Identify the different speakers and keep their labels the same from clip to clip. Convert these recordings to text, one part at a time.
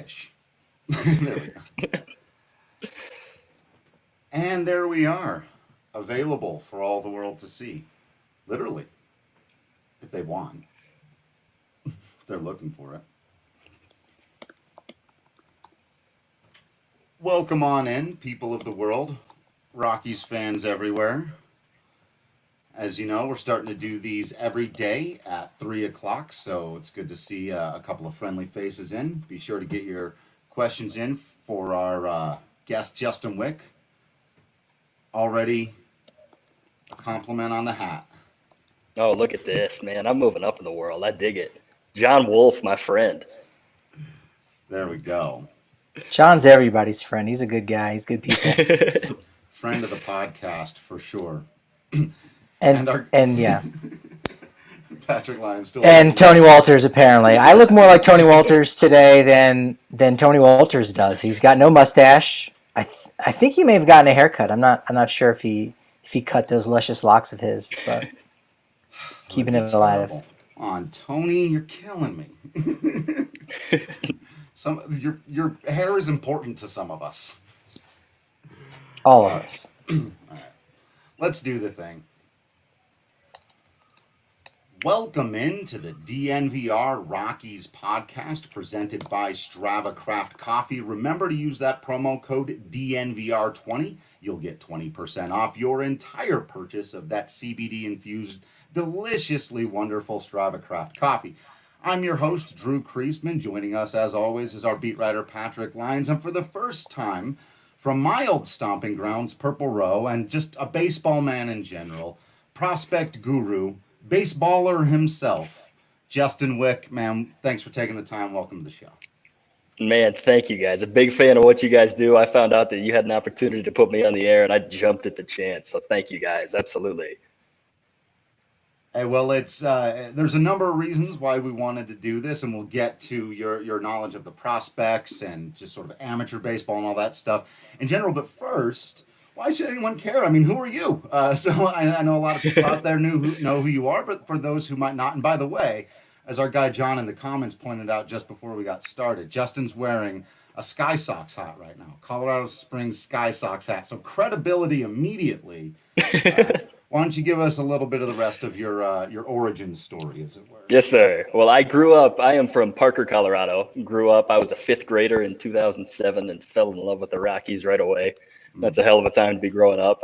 Speaker 1: Rockish. There we go. And there we are, available for all the world to see. Literally, if they want. They're looking for it. Welcome on in, people of the world, Rockies fans everywhere. As you know, we're starting to do these every day at 3 o'clock, so it's good to see a couple of friendly faces in. Be sure to get your questions in for our guest, Justin Wick. Already a compliment on the hat.
Speaker 2: Oh, look at this, man. I'm moving up in the world. I dig it. John Wolf, my friend.
Speaker 1: There we go.
Speaker 3: John's everybody's friend. He's a good guy. He's good people.
Speaker 1: Friend of the podcast, for sure.
Speaker 3: And yeah.
Speaker 1: Patrick Lyons still.
Speaker 3: And Tony Walters, apparently. I look more like Tony Walters today than Tony Walters does. He's got no mustache. I think he may have gotten a haircut. I'm not sure if he cut those luscious locks of his, but keeping it alive.
Speaker 1: On Tony, you're killing me. Your hair is important to some of us.
Speaker 3: All of us.
Speaker 1: All right. Let's do the thing. Welcome into the DNVR Rockies podcast presented by Strava Craft Coffee. Remember to use that promo code DNVR20. You'll get 20% off your entire purchase of that CBD-infused, deliciously wonderful Strava Craft coffee. I'm your host, Drew Creasman. Joining us, as always, is our beat writer, Patrick Lyons. And for the first time, from my old stomping grounds, Purple Row, and just a baseball man in general, prospect guru, baseballer himself, Justin Wick. Man, thanks for taking the time. Welcome to the show.
Speaker 2: Man, thank you guys. A big fan of what you guys do. I found out that you had an opportunity to put me on the air, and I jumped at the chance. So thank you guys. Absolutely.
Speaker 1: Hey, well, it's there's a number of reasons why we wanted to do this, and we'll get to your knowledge of the prospects and just sort of amateur baseball and all that stuff in general. But first, why should anyone care? I mean, who are you? So I know a lot of people out there know who you are, but for those who might not, and by the way, as our guy John in the comments pointed out just before we got started, Justin's wearing a Sky Sox hat right now, Colorado Springs Sky Sox hat. So credibility immediately. Why don't you give us a little bit of the rest of your origin story, as it were?
Speaker 2: Yes, sir. Well, I am from Parker, Colorado. I was a fifth grader in 2007 and fell in love with the Rockies right away. That's a hell of a time to be growing up.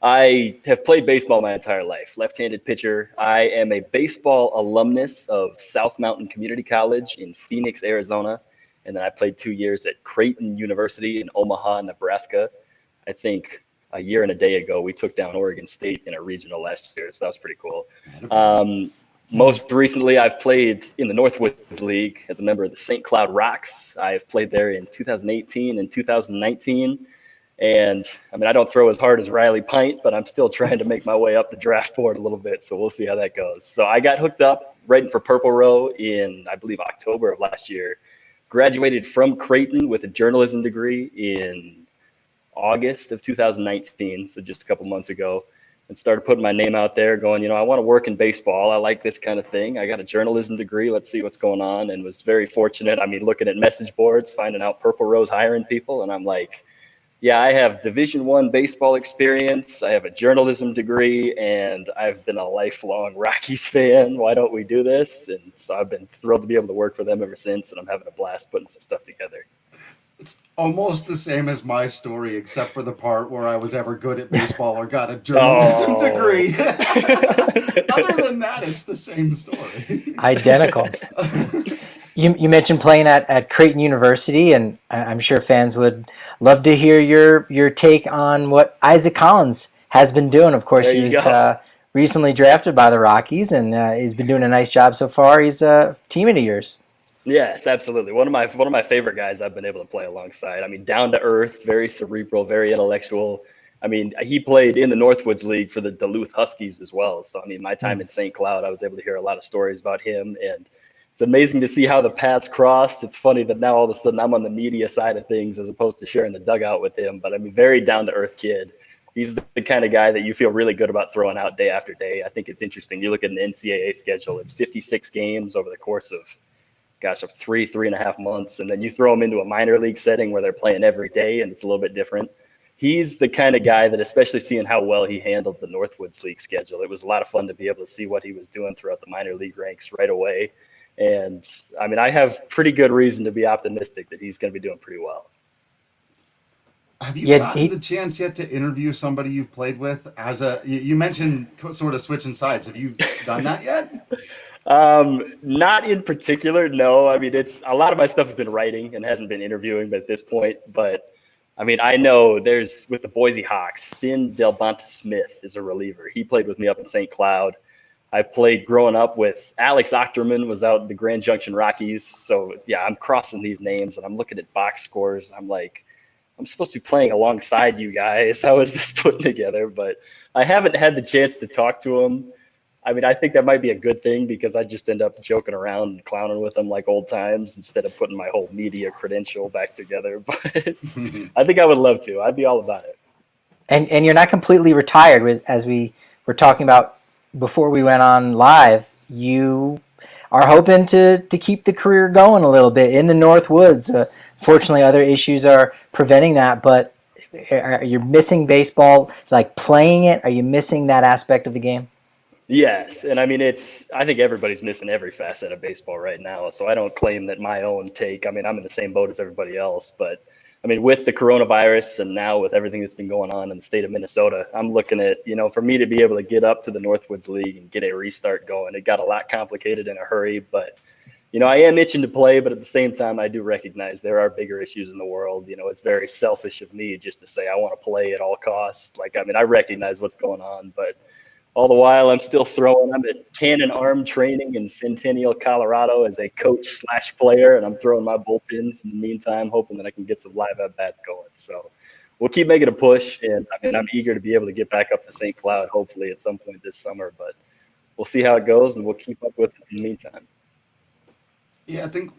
Speaker 2: I have played baseball my entire life, left-handed pitcher. I am a baseball alumnus of South Mountain Community College in Phoenix, Arizona. And then I played 2 years at Creighton University in Omaha, Nebraska. I think a year and a day ago, we took down Oregon State in a regional last year, so that was pretty cool. Most recently, I've played in the Northwoods League as a member of the St. Cloud Rocks. I've played there in 2018 and 2019. And I mean, I don't throw as hard as Riley Pint, but I'm still trying to make my way up the draft board a little bit. So we'll see how that goes. So I got hooked up writing for Purple Row in, I believe, October of last year. Graduated from Creighton with a journalism degree in August of 2019. So just a couple months ago, and started putting my name out there going, I want to work in baseball. I like this kind of thing. I got a journalism degree. Let's see what's going on. And was very fortunate. I mean, looking at message boards, finding out Purple Row's hiring people. And I'm like, yeah, I have Division I baseball experience. I have a journalism degree, and I've been a lifelong Rockies fan. Why don't we do this? And so I've been thrilled to be able to work for them ever since, and I'm having a blast putting some stuff together.
Speaker 1: It's almost the same as my story, except for the part where I was ever good at baseball or got a journalism degree. Other than that, it's the same story.
Speaker 3: Identical. You mentioned playing at Creighton University, and I'm sure fans would love to hear your take on what Isaac Collins has been doing. Of course, he was recently drafted by the Rockies, and he's been doing a nice job so far. He's a teammate of yours.
Speaker 2: Yes, absolutely. One of my favorite guys I've been able to play alongside. I mean, down to earth, very cerebral, very intellectual. I mean, he played in the Northwoods League for the Duluth Huskies as well. So, I mean, my time in St. Cloud, I was able to hear a lot of stories about him, and it's amazing to see how the paths crossed. It's funny that now all of a sudden I'm on the media side of things as opposed to sharing the dugout with him. But I mean, very down to earth kid. He's the kind of guy that you feel really good about throwing out day after day. I think it's interesting. You look at an NCAA schedule, it's 56 games over the course of of 3.5 months. And then you throw them into a minor league setting where they're playing every day and it's a little bit different. He's the kind of guy that, especially seeing how well he handled the Northwoods League schedule, it was a lot of fun to be able to see what he was doing throughout the minor league ranks right away. And I mean, I have pretty good reason to be optimistic that he's going to be doing pretty well.
Speaker 1: Have you gotten the chance yet to interview somebody you've played with? You mentioned sort of switching sides. Have you done that yet?
Speaker 2: Not in particular, no. I mean, it's a lot of my stuff has been writing and hasn't been interviewing at this point. But I mean, I know there's with the Boise Hawks, Finn Delbonta Smith is a reliever. He played with me up in St. Cloud. I played growing up with Alex Ochterman, was out in the Grand Junction Rockies. So yeah, I'm crossing these names and I'm looking at box scores. I'm like, I'm supposed to be playing alongside you guys. How is this put together? But I haven't had the chance to talk to him. I mean, I think that might be a good thing because I just end up joking around and clowning with them like old times instead of putting my whole media credential back together. But I think I would love to. I'd be all about it.
Speaker 3: And you're not completely retired, as we were talking about before we went on live. You are hoping to keep the career going a little bit in the Northwoods. Fortunately, other issues are preventing that, but are you missing baseball, like playing it? Are you missing that aspect of the game?
Speaker 2: Yes, and I mean, I think everybody's missing every facet of baseball right now, so I don't claim that my own take, I mean, I'm in the same boat as everybody else, but I mean, with the coronavirus and now with everything that's been going on in the state of Minnesota, I'm looking at, for me to be able to get up to the Northwoods League and get a restart going, it got a lot complicated in a hurry, but I am itching to play, but at the same time, I do recognize there are bigger issues in the world. It's very selfish of me just to say I want to play at all costs. Like, I mean, I recognize what's going on, but all the while I'm still throwing. I'm at Cannon Arm Training in Centennial, Colorado as a coach/player, and I'm throwing my bullpens in the meantime, hoping that I can get some live at-bats going. So we'll keep making a push, and I mean, I'm eager to be able to get back up to St. Cloud hopefully at some point this summer, but we'll see how it goes, and we'll keep up with it in the meantime.
Speaker 1: Yeah, I think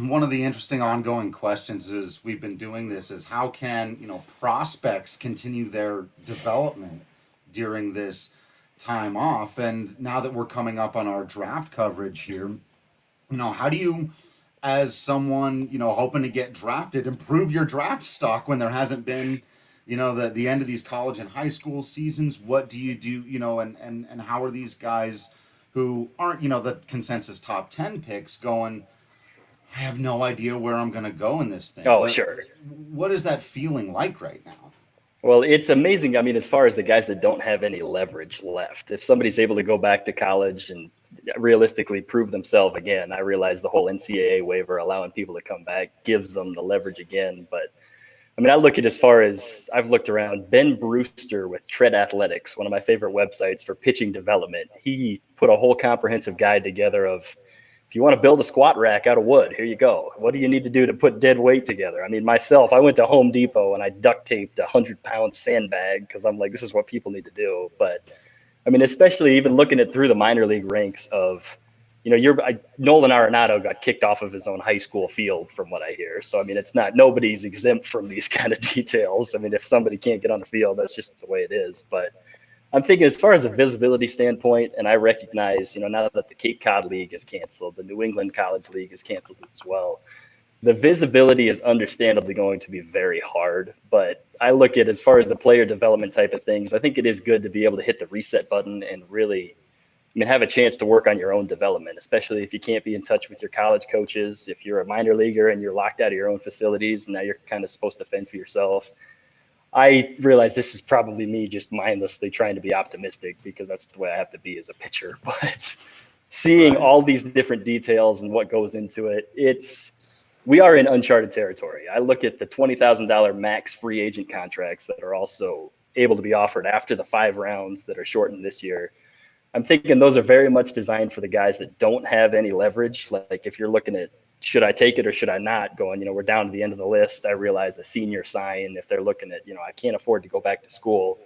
Speaker 1: one of the interesting ongoing questions is we've been doing this is how can, prospects continue their development during this time off? And now that we're coming up on our draft coverage here, how do you, as someone, hoping to get drafted, improve your draft stock when there hasn't been, the end of these college and high school seasons? What do you do, and how are these guys who aren't, the consensus top 10 picks going, I have no idea where I'm going to go in this thing.
Speaker 2: Oh, sure.
Speaker 1: What is that feeling like right now?
Speaker 2: Well, it's amazing. I mean, as far as the guys that don't have any leverage left, if somebody's able to go back to college and realistically prove themselves again, I realize the whole NCAA waiver allowing people to come back gives them the leverage again. But I mean, I look at as far as I've looked around, Ben Brewster with Tread Athletics, one of my favorite websites for pitching development. He put a whole comprehensive guide together of, if you want to build a squat rack out of wood, here you go. What do you need to do to put dead weight together? I mean, myself, I went to Home Depot and I duct taped a 100-pound sandbag because I'm like, this is what people need to do. But I mean, especially even looking at through the minor league ranks of, Nolan Arenado got kicked off of his own high school field from what I hear. So, I mean, it's not, nobody's exempt from these kind of details. I mean, if somebody can't get on the field, that's just the way it is. But I'm thinking as far as a visibility standpoint, and I recognize, now that the Cape Cod League is canceled, the New England College League is canceled as well, the visibility is understandably going to be very hard. But I look at as far as the player development type of things, I think it is good to be able to hit the reset button and really, have a chance to work on your own development, especially if you can't be in touch with your college coaches, if you're a minor leaguer and you're locked out of your own facilities, and now you're kind of supposed to fend for yourself. I realize this is probably me just mindlessly trying to be optimistic because that's the way I have to be as a pitcher. But seeing all these different details and what goes into it, we are in uncharted territory. I look at the $20,000 max free agent contracts that are also able to be offered after the 5 rounds that are shortened this year. I'm thinking those are very much designed for the guys that don't have any leverage. Like if you're looking at, should I take it or should I not? Going, we're down to the end of the list. I realize a senior sign, if they're looking at, I can't afford to go back to school.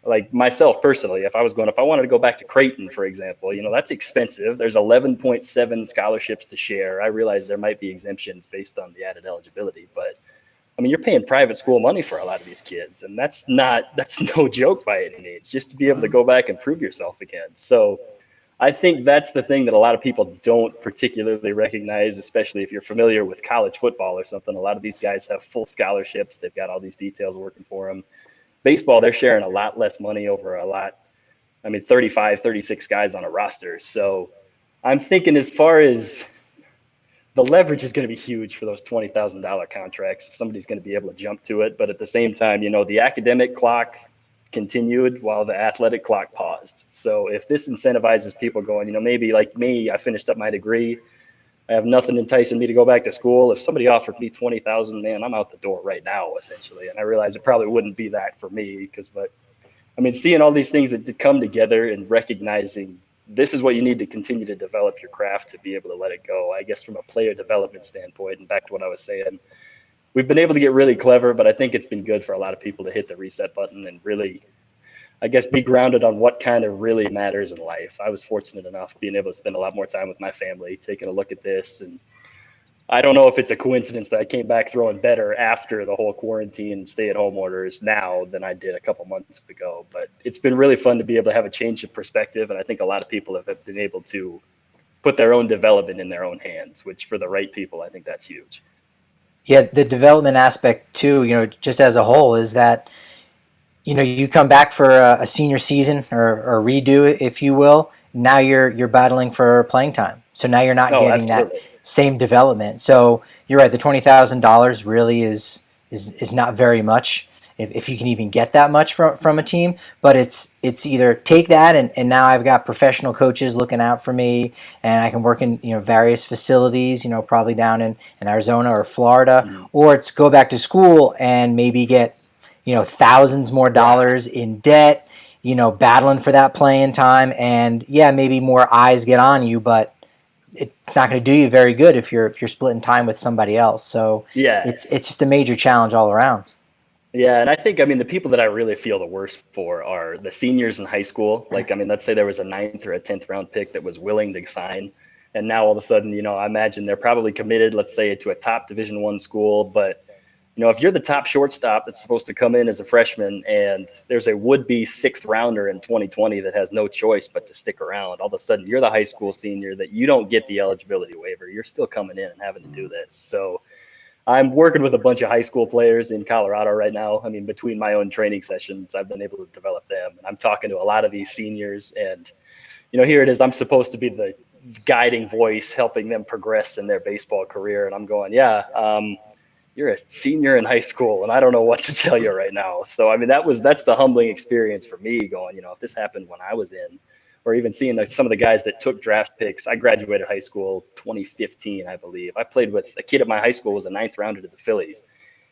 Speaker 2: Like myself personally, if I wanted to go back to Creighton, for example, that's expensive. There's 11.7 scholarships to share. I realize there might be exemptions based on the added eligibility, but I mean, you're paying private school money for a lot of these kids, and that's no joke by any means, just to be able to go back and prove yourself again. So I think that's the thing that a lot of people don't particularly recognize, especially if you're familiar with college football or something. A lot of these guys have full scholarships. They've got all these details working for them. Baseball, they're sharing a lot less money over a lot. I mean, 35, 36 guys on a roster. So I'm thinking as far as the leverage is going to be huge for those $20,000 contracts if somebody's going to be able to jump to it. But at the same time, the academic clock continued while the athletic clock paused. So if this incentivizes people going, maybe like me, I finished up my degree. I have nothing enticing me to go back to school. If somebody offered me 20,000, man, I'm out the door right now, essentially. And I realize it probably wouldn't be that for me but seeing all these things that come together and recognizing this is what you need to continue to develop your craft to be able to let it go. I guess from a player development standpoint, and back to what I was saying, we've been able to get really clever, but I think it's been good for a lot of people to hit the reset button and really, I guess, be grounded on what kind of really matters in life. I was fortunate enough being able to spend a lot more time with my family, taking a look at this. And I don't know if it's a coincidence that I came back throwing better after the whole quarantine and stay-at-home orders now than I did a couple months ago. But it's been really fun to be able to have a change of perspective, and I think a lot of people have been able to put their own development in their own hands, which for the right people, I think that's huge.
Speaker 3: Yeah, the development aspect too, just as a whole, is that you come back for a senior season or redo, if you will. Now you're battling for playing time, so now you're not getting
Speaker 2: absolutely.
Speaker 3: that same development. So you're right. The $20,000 really is not very much, if you can even get that much from a team. But it's either take that and now I've got professional coaches looking out for me, and I can work in various facilities, probably down in Arizona or Florida,
Speaker 2: Mm-hmm.
Speaker 3: or it's go back to school and maybe get thousands more dollars in debt, battling for that playing time. And yeah, maybe more eyes get on you, but it's not going to do you very good if you're splitting time with somebody else. So it's just a major challenge all around.
Speaker 2: Yeah, and I think, the people that I really feel the worst for are the seniors in high school. Like, let's say there was a 9th or a 10th round pick that was willing to sign, and now all of a sudden, I imagine they're probably committed, let's say, to a top Division I school, but if you're the top shortstop that's supposed to come in as a freshman and there's a would-be 6th rounder in 2020 that has no choice but to stick around, all of a sudden you're the high school senior that you don't get the eligibility waiver. You're still coming in and having to do this. So I'm working with a bunch of high school players in Colorado right now. Between my own training sessions, I've been able to develop them. And I'm talking to a lot of these seniors, and, here it is. I'm supposed to be the guiding voice, helping them progress in their baseball career. And I'm going, you're a senior in high school, and I don't know what to tell you right now. So, that's the humbling experience for me going, if this happened when I was in, or even seeing some of the guys that took draft picks. I graduated high school 2015, I believe. I played with a kid at my high school who was a 9th rounder to the Phillies.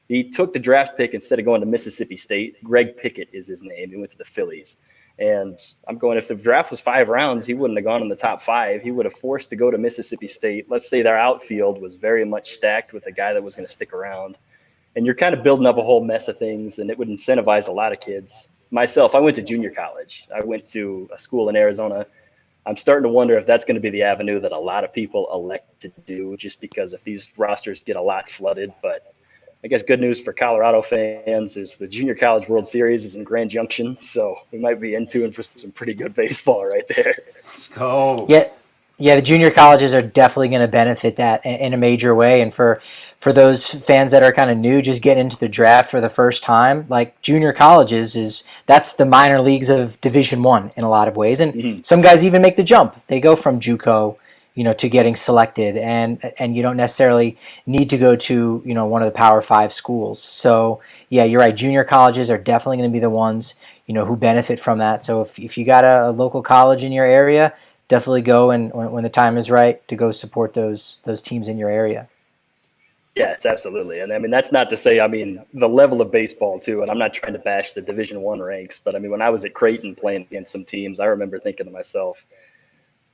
Speaker 2: He took the draft pick instead of going to Mississippi State. Greg Pickett is his name. He went to the Phillies. And I'm going, if the draft was 5 rounds, he wouldn't have gone in the top 5. He would have forced to go to Mississippi State. Let's say their outfield was very much stacked with a guy that was going to stick around. And you're kind of building up a whole mess of things, and it would incentivize a lot of kids. Myself, I went to junior college. I went to a school in Arizona. I'm starting to wonder if that's going to be the avenue that a lot of people elect to do, just because if these rosters get a lot flooded. But I guess good news for Colorado fans is the Junior College World Series is in Grand Junction, so we might be in tune for some pretty good baseball right there.
Speaker 1: Let's go.
Speaker 3: Yeah, the junior colleges are definitely going to benefit that in a major way. And for those fans that are kind of new, just getting into the draft for the first time, like junior colleges that's the minor leagues of Division I in a lot of ways. And some guys even make the jump. They go from JUCO, to getting selected, and you don't necessarily need to go to, one of the Power 5 schools. So yeah, you're right. Junior colleges are definitely going to be the ones, who benefit from that. So if you got a local college in your area, definitely go, and when the time is right, to go support those teams in your area.
Speaker 2: Yeah, it's absolutely. And that's not to say, the level of baseball too, and I'm not trying to bash the Division I ranks, but when I was at Creighton playing against some teams, I remember thinking to myself,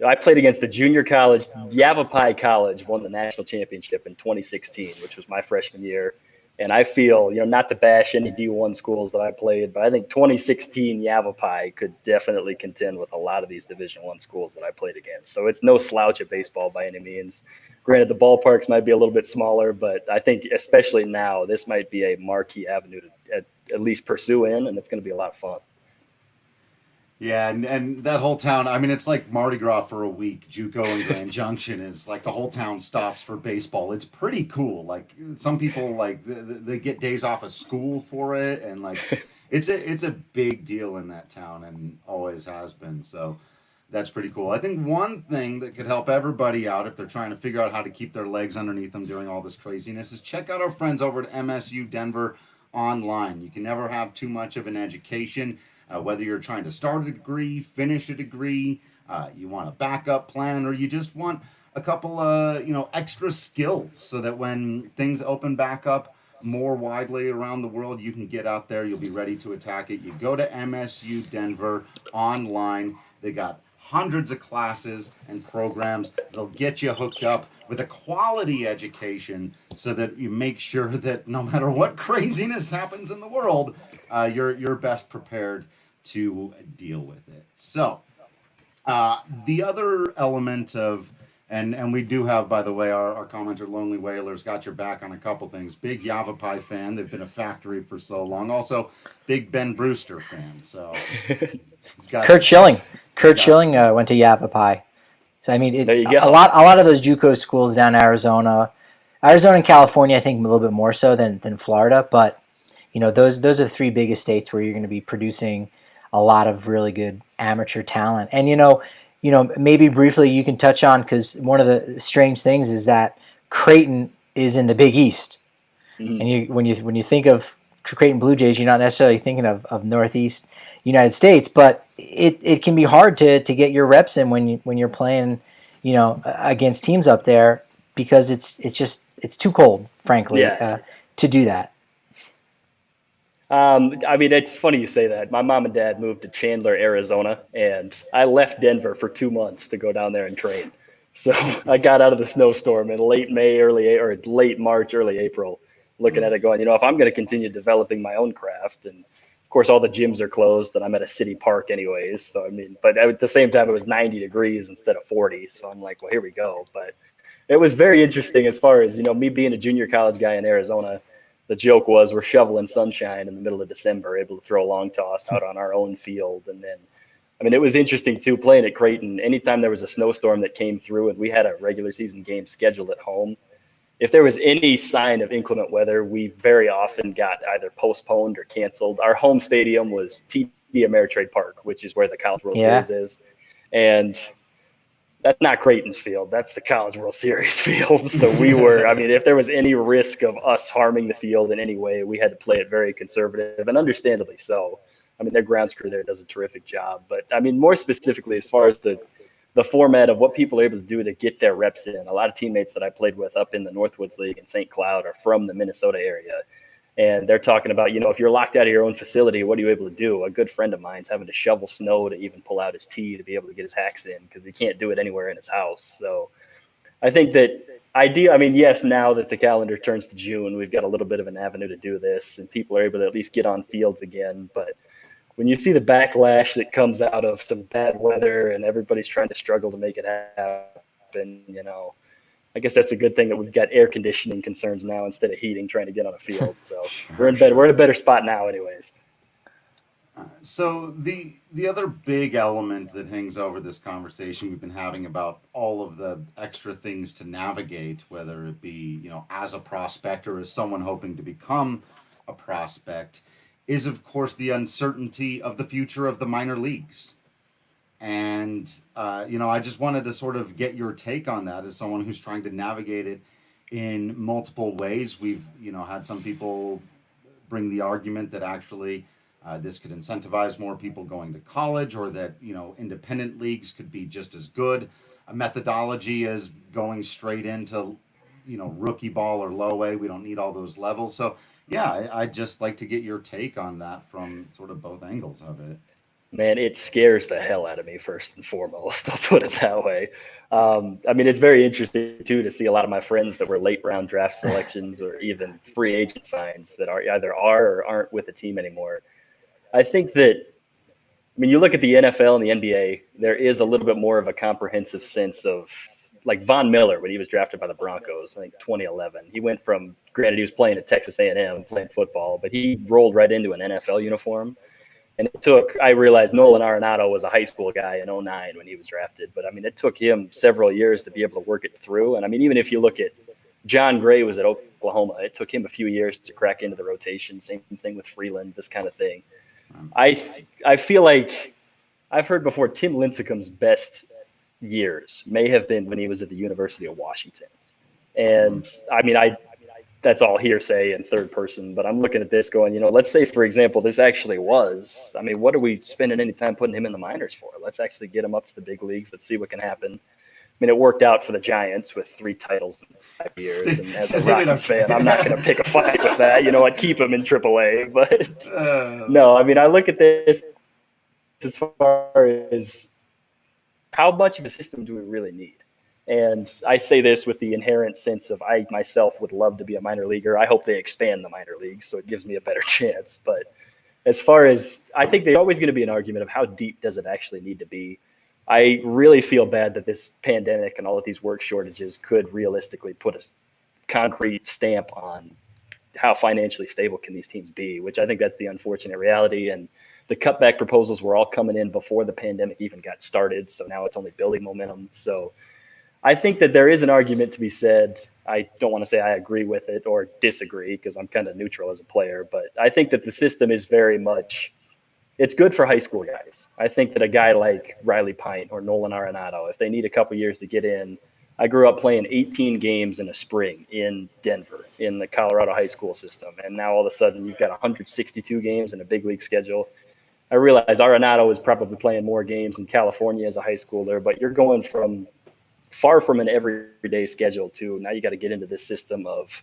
Speaker 2: I played against the junior college. Yavapai College won the national championship in 2016, which was my freshman year. And I feel, not to bash any D1 schools that I played, but I think 2016 Yavapai could definitely contend with a lot of these Division I schools that I played against. So it's no slouch of baseball by any means. Granted, the ballparks might be a little bit smaller, but I think especially now, this might be a marquee avenue to at least pursue in, and it's going to be a lot of fun.
Speaker 1: Yeah, and that whole town, I mean, it's like Mardi Gras for a week. JUCO and Grand Junction is like the whole town stops for baseball. It's pretty cool. Like some people like they get days off of school for it, and like it's a big deal in that town and always has been. So that's pretty cool. I think one thing that could help everybody out if they're trying to figure out how to keep their legs underneath them during all this craziness is check out our friends over at MSU Denver online. You can never have too much of an education. Whether you're trying to start a degree, finish a degree, you want a backup plan, or you just want a couple extra skills so that when things open back up more widely around the world, you can get out there, you'll be ready to attack it. You go to MSU Denver online. They got hundreds of classes and programs. They'll get you hooked up with a quality education so that you make sure that no matter what craziness happens in the world, you're best prepared to deal with it. So, the other element of, and we do have, by the way, our commenter Lonely Whaler's got your back on a couple things. Big Yavapai fan. They've been a factory for so long. Also, big Ben Brewster fan. So, he's got
Speaker 3: Kurt Schilling. Kurt Schilling went to Yavapai. So I mean,
Speaker 2: there you go.
Speaker 3: A lot of those JUCO schools down in Arizona and California, I think a little bit more so than Florida. But those are the three biggest states where you're going to be producing a lot of really good amateur talent. And maybe briefly you can touch on, because one of the strange things is that Creighton is in the Big East, and when you think of Creighton Blue Jays, you're not necessarily thinking of Northeast United States, but it can be hard to get your reps in when you're playing against teams up there, because it's too cold, frankly, to do that.
Speaker 2: I mean, it's funny you say that. My mom and dad moved to Chandler, Arizona, and I left Denver for 2 months to go down there and train. So I got out of the snowstorm in late March, early April, looking at it going, if I'm going to continue developing my own craft, and of course all the gyms are closed and I'm at a city park anyways. So, I mean, but at the same time, it was 90 degrees instead of 40. So I'm like, well, here we go. But it was very interesting as far as, me being a junior college guy in Arizona. The joke was we're shoveling sunshine in the middle of December, able to throw a long toss out on our own field. And then, I mean, it was interesting too, playing at Creighton. Anytime there was a snowstorm that came through and we had a regular season game scheduled at home, if there was any sign of inclement weather, we very often got either postponed or canceled. Our home stadium was TD Ameritrade Park, which is where the College World Series is. And that's not Creighton's field. That's the College World Series field. So if there was any risk of us harming the field in any way, we had to play it very conservative, and understandably so. I mean, their grounds crew there does a terrific job. But, I mean, more specifically, as far as the format of what people are able to do to get their reps in, a lot of teammates that I played with up in the Northwoods League in St. Cloud are from the Minnesota area. And they're talking about, if you're locked out of your own facility, what are you able to do? A good friend of mine's having to shovel snow to even pull out his tee to be able to get his hacks in, because he can't do it anywhere in his house. So I think that yes, now that the calendar turns to June, we've got a little bit of an avenue to do this, and people are able to at least get on fields again. But when you see the backlash that comes out of some bad weather and everybody's trying to struggle to make it happen, I guess that's a good thing that we've got air conditioning concerns now instead of heating, trying to get on a field. So we're in a better spot now anyways.
Speaker 1: So the other big element that hangs over this conversation we've been having about all of the extra things to navigate, whether it be, as a prospect or as someone hoping to become a prospect, is of course the uncertainty of the future of the minor leagues. And, I just wanted to sort of get your take on that as someone who's trying to navigate it in multiple ways. We've, had some people bring the argument that actually this could incentivize more people going to college, or that, independent leagues could be just as good a methodology as going straight into, rookie ball or low A. We don't need all those levels. So, yeah, I'd just like to get your take on that from sort of both angles of it.
Speaker 2: Man, it scares the hell out of me, first and foremost. I'll put it that way. It's very interesting, too, to see a lot of my friends that were late round draft selections or even free agent signs that either are or aren't with the team anymore. I think that, you look at the NFL and the NBA, there is a little bit more of a comprehensive sense of, like Von Miller, when he was drafted by the Broncos, I think 2011. He went from, granted, he was playing at Texas A&M, playing football, but he rolled right into an NFL uniform. And I realized Nolan Arenado was a high school guy in 09 when he was drafted. But, I mean, it took him several years to be able to work it through. And, I mean, even if you look at John Gray was at Oklahoma, it took him a few years to crack into the rotation. Same thing with Freeland, this kind of thing. I feel like I've heard before Tim Lincecum's best years may have been when he was at the University of Washington. And, I mean, that's all hearsay and third person, but I'm looking at this going, let's say, for example, this actually was, I mean, what are we spending any time putting him in the minors for? Let's actually get him up to the big leagues. Let's see what can happen. I mean, it worked out for the Giants with 3 titles in 5 years. And as a Rockies fan, I'm not going to pick a fight with that. I'd keep him in AAA. But no, I mean, I look at this as far as how much of a system do we really need? And I say this with the inherent sense of I myself would love to be a minor leaguer. I hope they expand the minor leagues so it gives me a better chance. But as far as I think there's always going to be an argument of how deep does it actually need to be. I really feel bad that this pandemic and all of these work shortages could realistically put a concrete stamp on how financially stable can these teams be, which I think that's the unfortunate reality. And the cutback proposals were all coming in before the pandemic even got started. So now it's only building momentum. So I think that there is an argument to be said. I don't want to say I agree with it or disagree because I'm kind of neutral as a player, but I think that the system is very much, it's good for high school guys. I think that a guy like Riley Pint or Nolan Arenado, if they need a couple years to get in, I grew up playing 18 games in a spring in Denver in the Colorado high school system. And now all of a sudden you've got 162 games in a big league schedule. I realize Arenado is probably playing more games in California as a high schooler, but you're going from far from an everyday schedule to now you got to get into this system of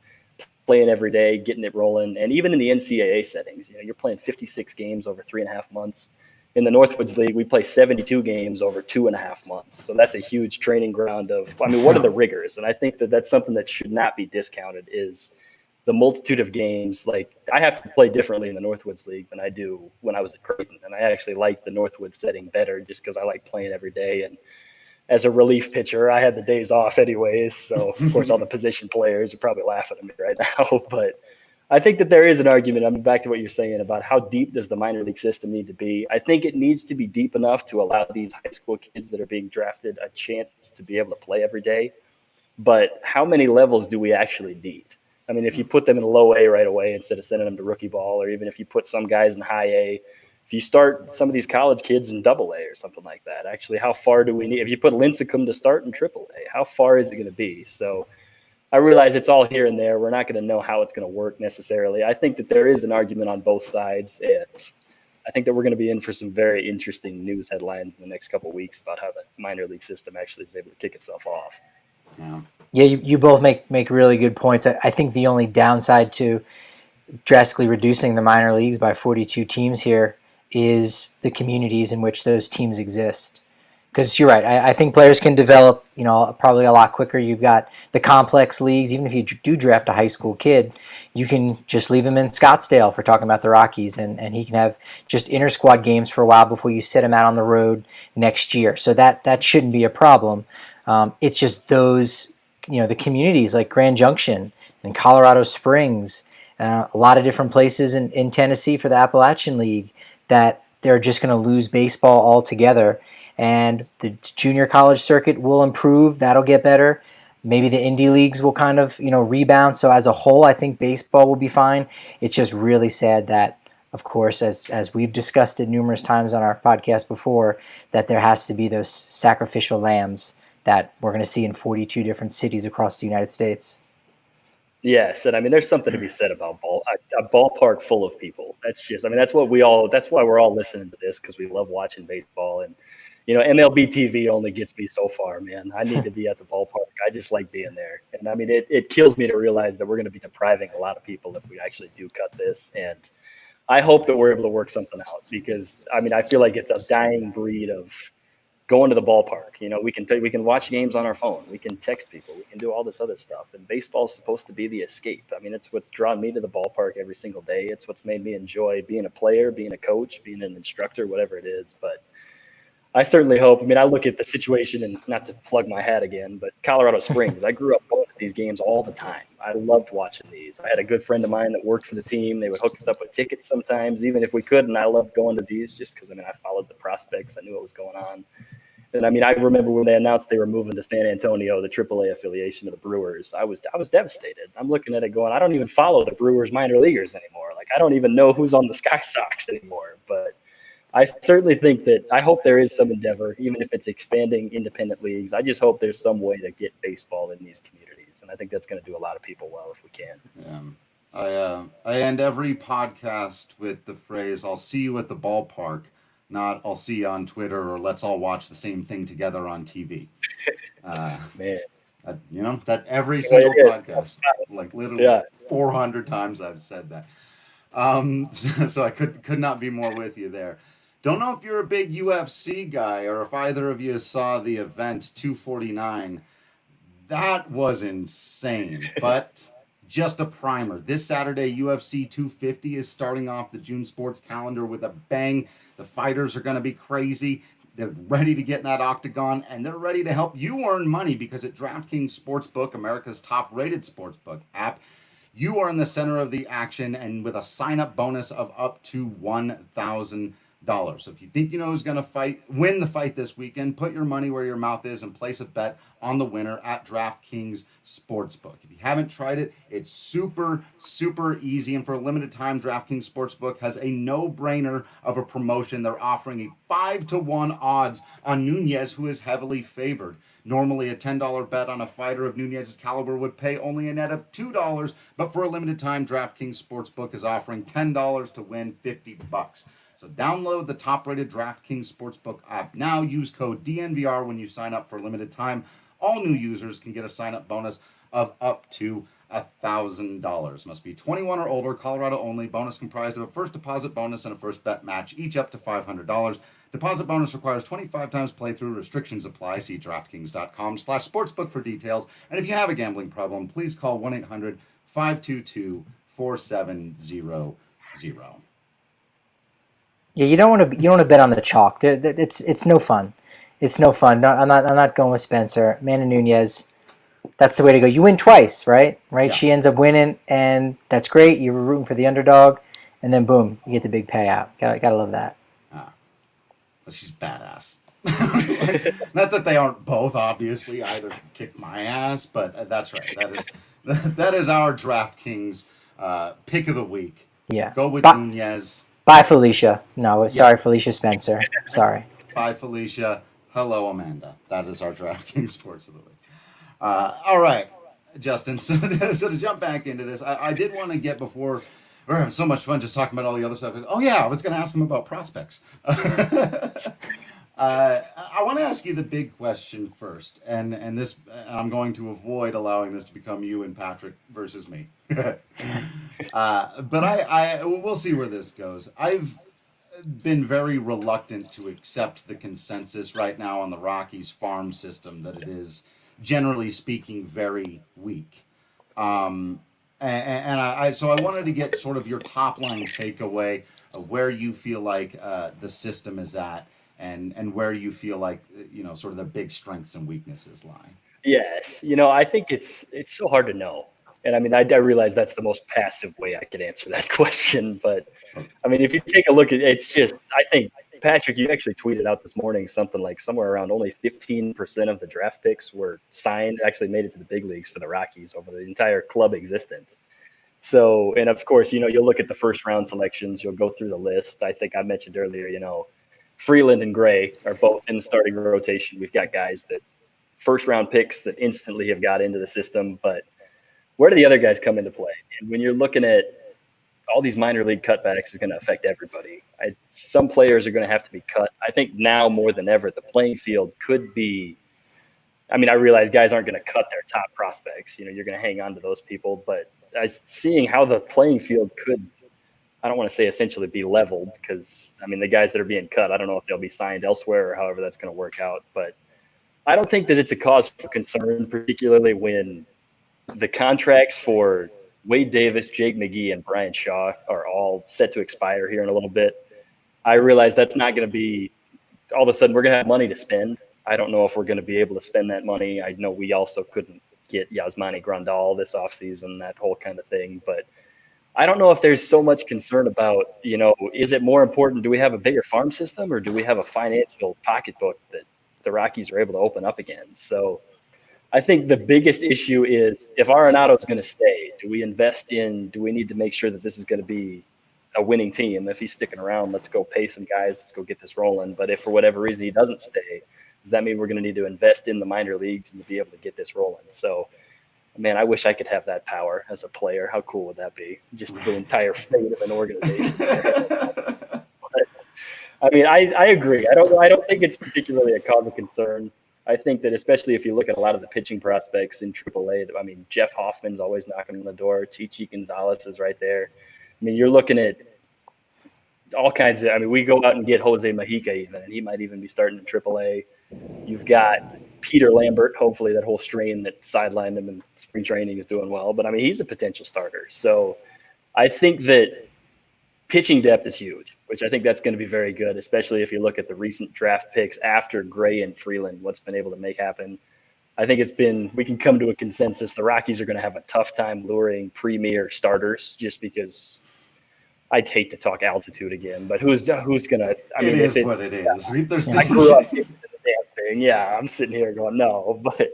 Speaker 2: playing every day, getting it rolling. And even in the NCAA settings, you're playing 56 games over 3.5 months. In the Northwoods League, we play 72 games over 2.5 months. So that's a huge training ground of, I mean, what are the rigors? And I think that that's something that should not be discounted is the multitude of games. Like I have to play differently in the Northwoods League than I do when I was at Creighton. And I actually like the Northwoods setting better just because I like playing every day. And as a relief pitcher, I had the days off anyways. So, of course, all the position players are probably laughing at me right now. But I think that there is an argument. I mean, back to what you're saying about how deep does the minor league system need to be. I think it needs to be deep enough to allow these high school kids that are being drafted a chance to be able to play every day. But how many levels do we actually need? I mean, if you put them in low A right away instead of sending them to rookie ball, or even if you put some guys in high A, if you start some of these college kids in double A or something like that, actually, how far do we need? If you put Lincecum to start in triple A, how far is it going to be? So I realize it's all here and there. We're not going to know how it's going to work necessarily. I think that there is an argument on both sides. And I think that we're going to be in for some very interesting news headlines in the next couple of weeks about how the minor league system actually is able to kick itself off.
Speaker 3: Yeah, you both make really good points. I think the only downside to drastically reducing the minor leagues by 42 teams here is the communities in which those teams exist. Because you're right, I think players can develop, probably a lot quicker. You've got the complex leagues. Even if you do draft a high school kid, you can just leave him in Scottsdale, for talking about the Rockies, and he can have just inter-squad games for a while before you set him out on the road next year. So that shouldn't be a problem. It's just those, the communities like Grand Junction and Colorado Springs, a lot of different places in Tennessee for the Appalachian League, that they're just going to lose baseball altogether. And the junior college circuit will improve. That'll get better. Maybe the indie leagues will kind of, rebound. So as a whole, I think baseball will be fine. It's just really sad that, of course, as we've discussed it numerous times on our podcast before, that there has to be those sacrificial lambs that we're going to see in 42 different cities across the United States.
Speaker 2: Yes, and I mean, there's something to be said about a ballpark full of people. That's why we're all listening to this, because we love watching baseball. And, MLB TV only gets me so far, man. I need to be at the ballpark. I just like being there. And I mean, it kills me to realize that we're going to be depriving a lot of people if we actually do cut this. And I hope that we're able to work something out, because, I mean, I feel like it's a dying breed of going to the ballpark. We can watch games on our phone. We can text people. We can do all this other stuff. And baseball is supposed to be the escape. I mean, it's what's drawn me to the ballpark every single day. It's what's made me enjoy being a player, being a coach, being an instructor, whatever it is. But I certainly hope. I mean, I look at the situation, and not to plug my hat again, but Colorado Springs. I grew up going to these games all the time. I loved watching these. I had a good friend of mine that worked for the team. They would hook us up with tickets sometimes, even if we couldn't. I loved going to these just because, I followed the prospects. I knew what was going on. And I remember when they announced they were moving to San Antonio, the AAA affiliation of the Brewers. I was devastated. I'm looking at it going, I don't even follow the Brewers minor leaguers anymore. Like, I don't even know who's on the Sky Sox anymore. But I certainly think that I hope there is some endeavor, even if it's expanding independent leagues. I just hope there's some way to get baseball in these communities, and I think that's going to do a lot of people well if we can.
Speaker 1: Yeah, I end every podcast with the phrase, "I'll see you at the ballpark," not "I'll see you on Twitter" or "Let's all watch the same thing together on TV."
Speaker 2: Man,
Speaker 1: that every single podcast, like literally 400 times I've said that. So I could not be more with you there. Don't know if you're a big UFC guy or if either of you saw the event 249. That was insane, but just a primer. This Saturday, UFC 250 is starting off the June sports calendar with a bang. The fighters are going to be crazy. They're ready to get in that octagon, and they're ready to help you earn money because at DraftKings Sportsbook, America's top-rated sportsbook app, you are in the center of the action and with a sign-up bonus of up to $1,000. So if you think you know who's going to win the fight this weekend, put your money where your mouth is and place a bet on the winner at DraftKings Sportsbook. If you haven't tried it, it's super, super easy. And for a limited time, DraftKings Sportsbook has a no-brainer of a promotion. They're offering a 5-to-1 odds on Nunez, who is heavily favored. Normally, a $10 bet on a fighter of Nunez's caliber would pay only a net of $2, but for a limited time, DraftKings Sportsbook is offering $10 to win $50. So download the top-rated DraftKings Sportsbook app now. Use code DNVR when you sign up for a limited time. All new users can get a sign-up bonus of up to $1,000. Must be 21 or older, Colorado only. Bonus comprised of a first deposit bonus and a first bet match, each up to $500. Deposit bonus requires 25 times playthrough. Restrictions apply. See DraftKings.com/sportsbook for details. And if you have a gambling problem, please call 1-800-522-4700.
Speaker 3: Yeah, you don't want to bet on the chalk. It's no fun. It's no fun. No, I'm not going with Spencer. Amanda Nunez, that's the way to go. You win twice, right? Right? Yeah. She ends up winning, and that's great. You were rooting for the underdog, and then boom, you get the big payout. Gotta love that.
Speaker 1: She's badass. Not that they aren't both, obviously. Either kick my ass, but that's right. That is our DraftKings pick of the week.
Speaker 3: Yeah.
Speaker 1: Go with Nunez.
Speaker 3: Bye, Felicia. No, sorry, Felicia Spencer. Sorry.
Speaker 1: Bye, Felicia. Hello, Amanda. That is our DraftKings Sports of the Week. All right, Justin. So to jump back into this, I did want to get before. We're having so much fun just talking about all the other stuff. Oh, yeah, I was going to ask him about prospects. I want to ask you the big question first, and this I'm going to avoid allowing this to become you and Patrick versus me. But we'll see where this goes. I've been very reluctant to accept the consensus right now on the Rockies farm system that it is, generally speaking, very weak. So I wanted to get sort of your top line takeaway of where you feel like the system is at and where you feel like, sort of the big strengths and weaknesses lie.
Speaker 2: Yes. I think it's so hard to know. And I realize that's the most passive way I could answer that question. But if you take a look at it, it's just, I think, Patrick, you actually tweeted out this morning something like somewhere around only 15% of the draft picks were signed, actually made it to the big leagues for the Rockies over the entire club existence. So, and of course, you'll look at the first round selections, you'll go through the list. I think I mentioned earlier, Freeland and Gray are both in the starting rotation. We've got guys that first round picks that instantly have got into the system, but where do the other guys come into play? And when you're looking at all these minor league cutbacks is going to affect everybody. Some players are going to have to be cut. I think now more than ever, the playing field could be, I realize guys aren't going to cut their top prospects. You're going to hang on to those people, but seeing how the playing field could, I don't want to say essentially be leveled because, the guys that are being cut, I don't know if they'll be signed elsewhere or however that's going to work out, but I don't think that it's a cause for concern, particularly when the contracts for Wade Davis, Jake McGee, and Brian Shaw are all set to expire here in a little bit. I realize that's not going to be all of a sudden we're going to have money to spend. I don't know if we're going to be able to spend that money. I know we also couldn't get Yasmani Grandal this offseason, that whole kind of thing. But I don't know if there's so much concern about, is it more important? Do we have a bigger farm system, or do we have a financial pocketbook that the Rockies are able to open up again? So I think the biggest issue is, if Arenado is going to stay, do we need to make sure that this is going to be a winning team? If he's sticking around, let's go pay some guys, let's go get this rolling. But if for whatever reason he doesn't stay, does that mean we're going to need to invest in the minor leagues and to be able to get this rolling? So, man, I wish I could have that power as a player. How cool would that be? Just the entire fate of an organization. But, I mean, I agree. I don't think it's particularly a cause of concern. I think that especially if you look at a lot of the pitching prospects in AAA, I mean, Jeff Hoffman's always knocking on the door. Chichi Gonzalez is right there. I mean, you're looking at all kinds of – I mean, we go out and get Jose Mujica even, and he might even be starting in AAA. You've got Peter Lambert. Hopefully that whole strain that sidelined him in spring training is doing well. But, I mean, he's a potential starter. So I think that pitching depth is huge, which I think that's going to be very good, especially if you look at the recent draft picks after Gray and Freeland, what's been able to make happen. I think we can come to a consensus. The Rockies are going to have a tough time luring premier starters, just because I'd hate to talk altitude again, but who's going to, I mean,
Speaker 1: it is what it is.
Speaker 2: I grew up into the damn thing. Yeah. I'm sitting here going, no, but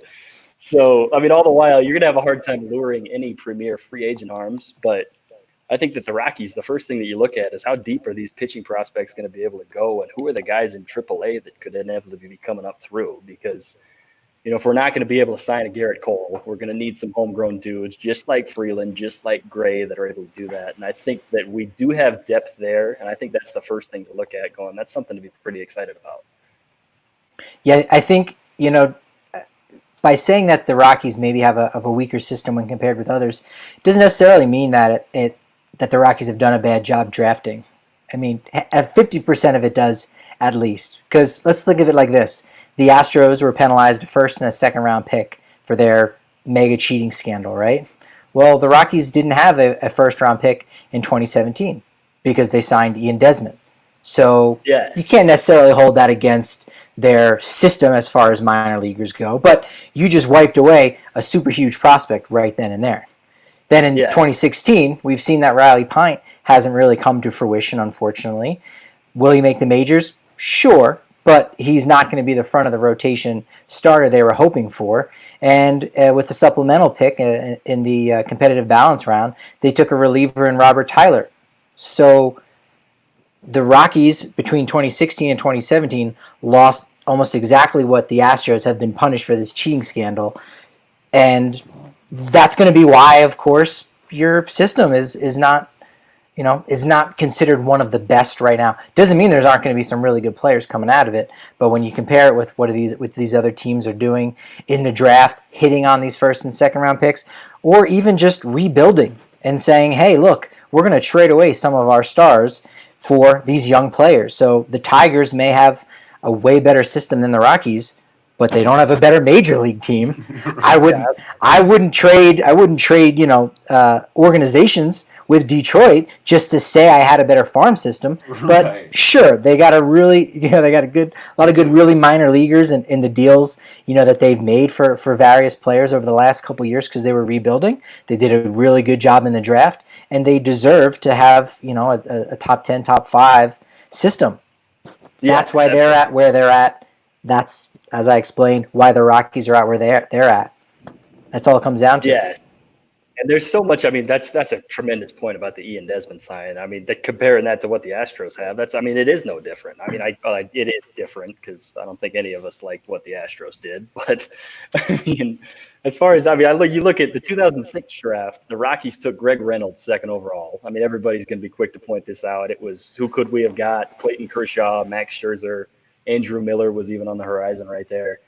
Speaker 2: so, I mean, all the while you're going to have a hard time luring any premier free agent arms, but I think that the Rockies, the first thing that you look at is how deep are these pitching prospects going to be able to go, and who are the guys in AAA that could inevitably be coming up through? Because, if we're not going to be able to sign a Garrett Cole, we're going to need some homegrown dudes just like Freeland, just like Gray, that are able to do that. And I think that we do have depth there, and I think that's the first thing to look at going, that's something to be pretty excited about.
Speaker 3: Yeah, I think, by saying that the Rockies maybe have a weaker system when compared with others, it doesn't necessarily mean that that the Rockies have done a bad job drafting. I mean, 50% of it does, at least. Because let's think of it like this. The Astros were penalized a first and a second round pick for their mega cheating scandal, right? Well, the Rockies didn't have a first round pick in 2017 because they signed Ian Desmond. So
Speaker 2: yes,
Speaker 3: you can't necessarily hold that against their system as far as minor leaguers go, but you just wiped away a super huge prospect right then and there. Then in 2016, we've seen that Riley Pint hasn't really come to fruition, unfortunately. Will he make the majors? Sure, but he's not going to be the front of the rotation starter they were hoping for. And with the supplemental pick in the competitive balance round, they took a reliever in Robert Tyler. So the Rockies, between 2016 and 2017, lost almost exactly what the Astros have been punished for this cheating scandal. And that's going to be why, of course, your system is not considered one of the best right now. Doesn't mean there aren't going to be some really good players coming out of it, but when you compare it with what these other teams are doing in the draft, hitting on these first and second round picks, or even just rebuilding and saying, hey, look, we're going to trade away some of our stars for these young players. So the Tigers may have a way better system than the Rockies, but they don't have a better major league team. I wouldn't trade organizations with Detroit just to say I had a better farm system. But
Speaker 1: Right.
Speaker 3: Sure, they got a lot of good really minor leaguers in the deals, that they've made for various players over the last couple of years because they were rebuilding. They did a really good job in the draft, and they deserve to have, a top 10, top 5 system. That's why they're at where they're at. That's, as I explained, why the Rockies are at where they're at. That's all it comes down to.
Speaker 2: Yes. And there's so much. I mean, that's a tremendous point about the Ian Desmond sign. I mean, comparing that to what the Astros have, it is no different. I mean, it is different because I don't think any of us liked what the Astros did. But I mean, as far as you look at the 2006 draft, the Rockies took Greg Reynolds second overall. I mean, everybody's going to be quick to point this out. It was, who could we have got? Clayton Kershaw, Max Scherzer, Andrew Miller was even on the horizon right there.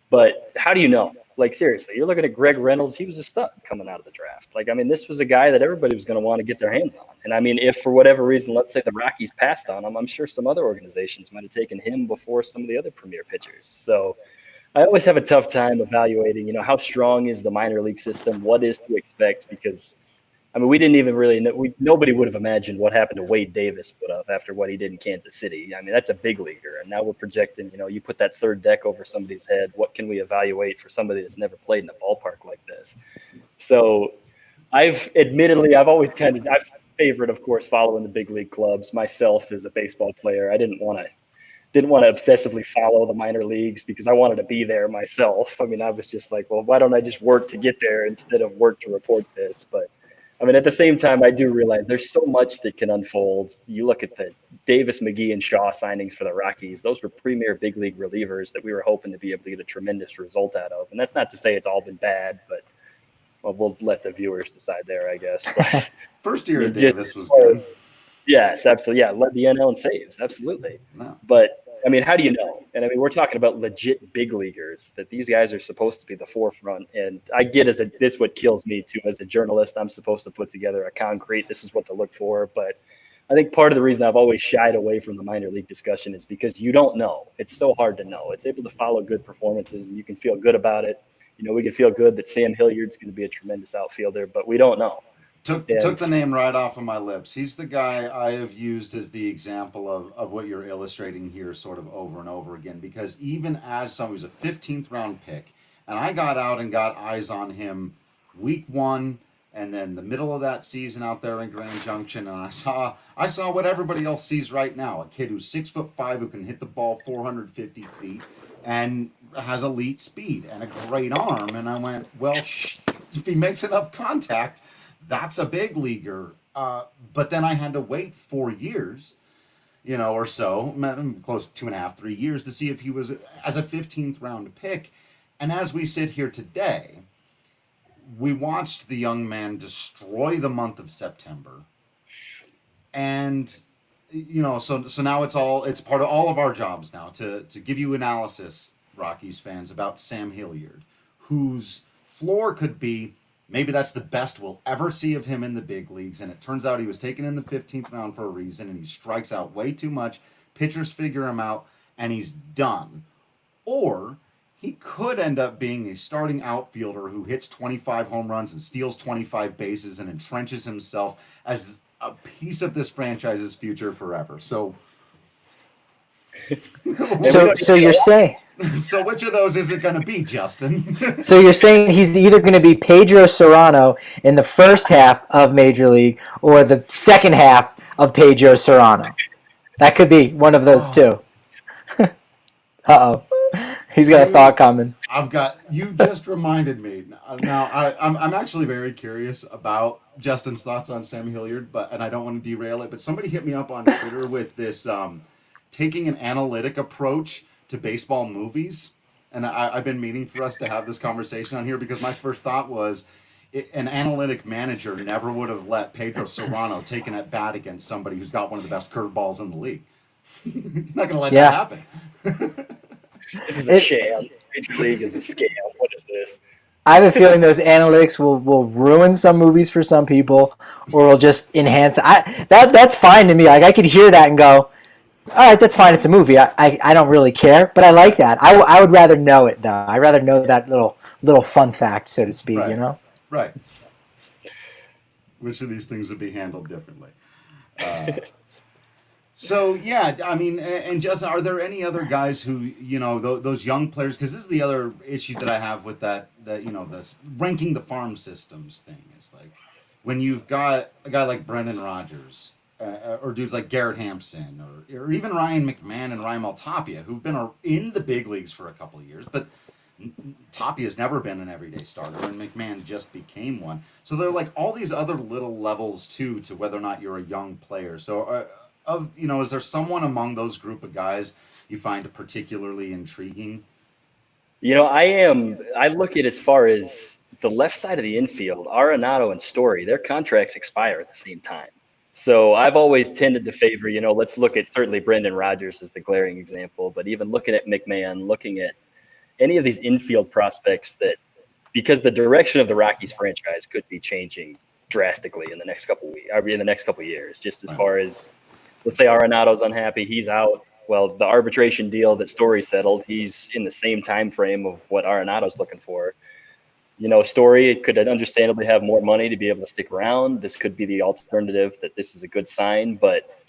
Speaker 2: But how do you know? Like, seriously, you're looking at Greg Reynolds. He was a stud coming out of the draft. This was a guy that everybody was going to want to get their hands on. And, if for whatever reason, let's say the Rockies passed on him, I'm sure some other organizations might have taken him before some of the other premier pitchers. So I always have a tough time evaluating, how strong is the minor league system, what is to expect, because I mean, we didn't even really know. Nobody would have imagined what happened to Wade Davis would have after what he did in Kansas City. I mean, that's a big leaguer, and now we're projecting. You put that third deck over somebody's head. What can we evaluate for somebody that's never played in a ballpark like this? So, I've always I've favored, of course, following the big league clubs. Myself as a baseball player, I didn't want to obsessively follow the minor leagues because I wanted to be there myself. I mean, I was just like, well, why don't I just work to get there instead of work to report this? But I mean, at the same time, I do realize there's so much that can unfold. You look at the Davis, McGee, and Shaw signings for the Rockies. Those were premier big league relievers that we were hoping to be able to get a tremendous result out of. And that's not to say it's all been bad, but well, we'll let the viewers decide there, I guess. But
Speaker 1: First year of Davis was good.
Speaker 2: Yes, absolutely. Yeah, led the NL in saves. Absolutely.
Speaker 1: No.
Speaker 2: But, I mean, how do you know? And, I mean, we're talking about legit big leaguers, that these guys are supposed to be the forefront. And I get this what kills me, too. As a journalist, I'm supposed to put together a concrete, this is what to look for. But I think part of the reason I've always shied away from the minor league discussion is because you don't know. It's so hard to know. It's able to follow good performances, and you can feel good about it. We can feel good that Sam Hilliard's going to be a tremendous outfielder, but we don't know.
Speaker 1: Took the name right off of my lips. He's the guy I have used as the example of what you're illustrating here sort of over and over again, because even as someone who's a 15th round pick, and I got out and got eyes on him week 1 and then the middle of that season out there in Grand Junction, and I saw what everybody else sees right now, a kid who's 6'5", who can hit the ball 450 feet and has elite speed and a great arm, and I went, well, if he makes enough contact, that's a big leaguer. But then I had to wait 4 years, or so, close to 2.5, 3 years, to see if he was as a 15th round pick. And as we sit here today, we watched the young man destroy the month of September. And, so now it's part of all of our jobs now to give you analysis, Rockies fans, about Sam Hilliard, whose floor could be, maybe that's the best we'll ever see of him in the big leagues. And it turns out he was taken in the 15th round for a reason, and he strikes out way too much. Pitchers figure him out, and he's done. Or he could end up being a starting outfielder who hits 25 home runs and steals 25 bases and entrenches himself as a piece of this franchise's future forever. So
Speaker 3: you're saying...
Speaker 1: So which of those is it going to be, Justin?
Speaker 3: So you're saying he's either going to be Pedro Serrano in the first half of Major League or the second half of Pedro Serrano. That could be one of those two. Uh-oh. He's got a thought coming.
Speaker 1: You just reminded me. Now, I'm actually very curious about Justin's thoughts on Sam Hilliard, and I don't want to derail it, but somebody hit me up on Twitter with this taking an analytic approach to baseball movies, and I've been meaning for us to have this conversation on here because my first thought was an analytic manager never would have let Pedro Serrano take an at bat against somebody who's got one of the best curveballs in the league. You're not going to let that happen.
Speaker 2: This is a sham. Major League is a scam. What is this?
Speaker 3: I have a feeling those analytics will ruin some movies for some people, or will just enhance. That's fine to me. Like, I could hear that and go, all right, that's fine. It's a movie. I don't really care, but I like that. I would rather know it, though. I'd rather know that little fun fact, so to speak,
Speaker 1: right. Right. Which of these things would be handled differently? So, yeah, I mean, and Justin, are there any other guys who, those young players, because this is the other issue that I have with that this ranking the farm systems thing is like when you've got a guy like Brendan Rodgers, or dudes like Garrett Hampson, or even Ryan McMahon and Ryan Tapia, who've been in the big leagues for a couple of years, but Tapia's never been an everyday starter, and McMahon just became one. So there are like all these other little levels too to whether or not you're a young player. So, is there someone among those group of guys you find particularly intriguing?
Speaker 2: I look at as far as the left side of the infield, Arenado and Story, their contracts expire at the same time. So I've always tended to favor, let's look at certainly Brendan Rodgers as the glaring example, but even looking at McMahon, looking at any of these infield prospects that, because the direction of the Rockies franchise could be changing drastically in the next couple of years, just as far as, let's say Arenado's unhappy, he's out. Well, the arbitration deal that Story settled, he's in the same time frame of what Arenado's looking for. Story could understandably have more money to be able to stick around. This could be the alternative that this is a good sign. But,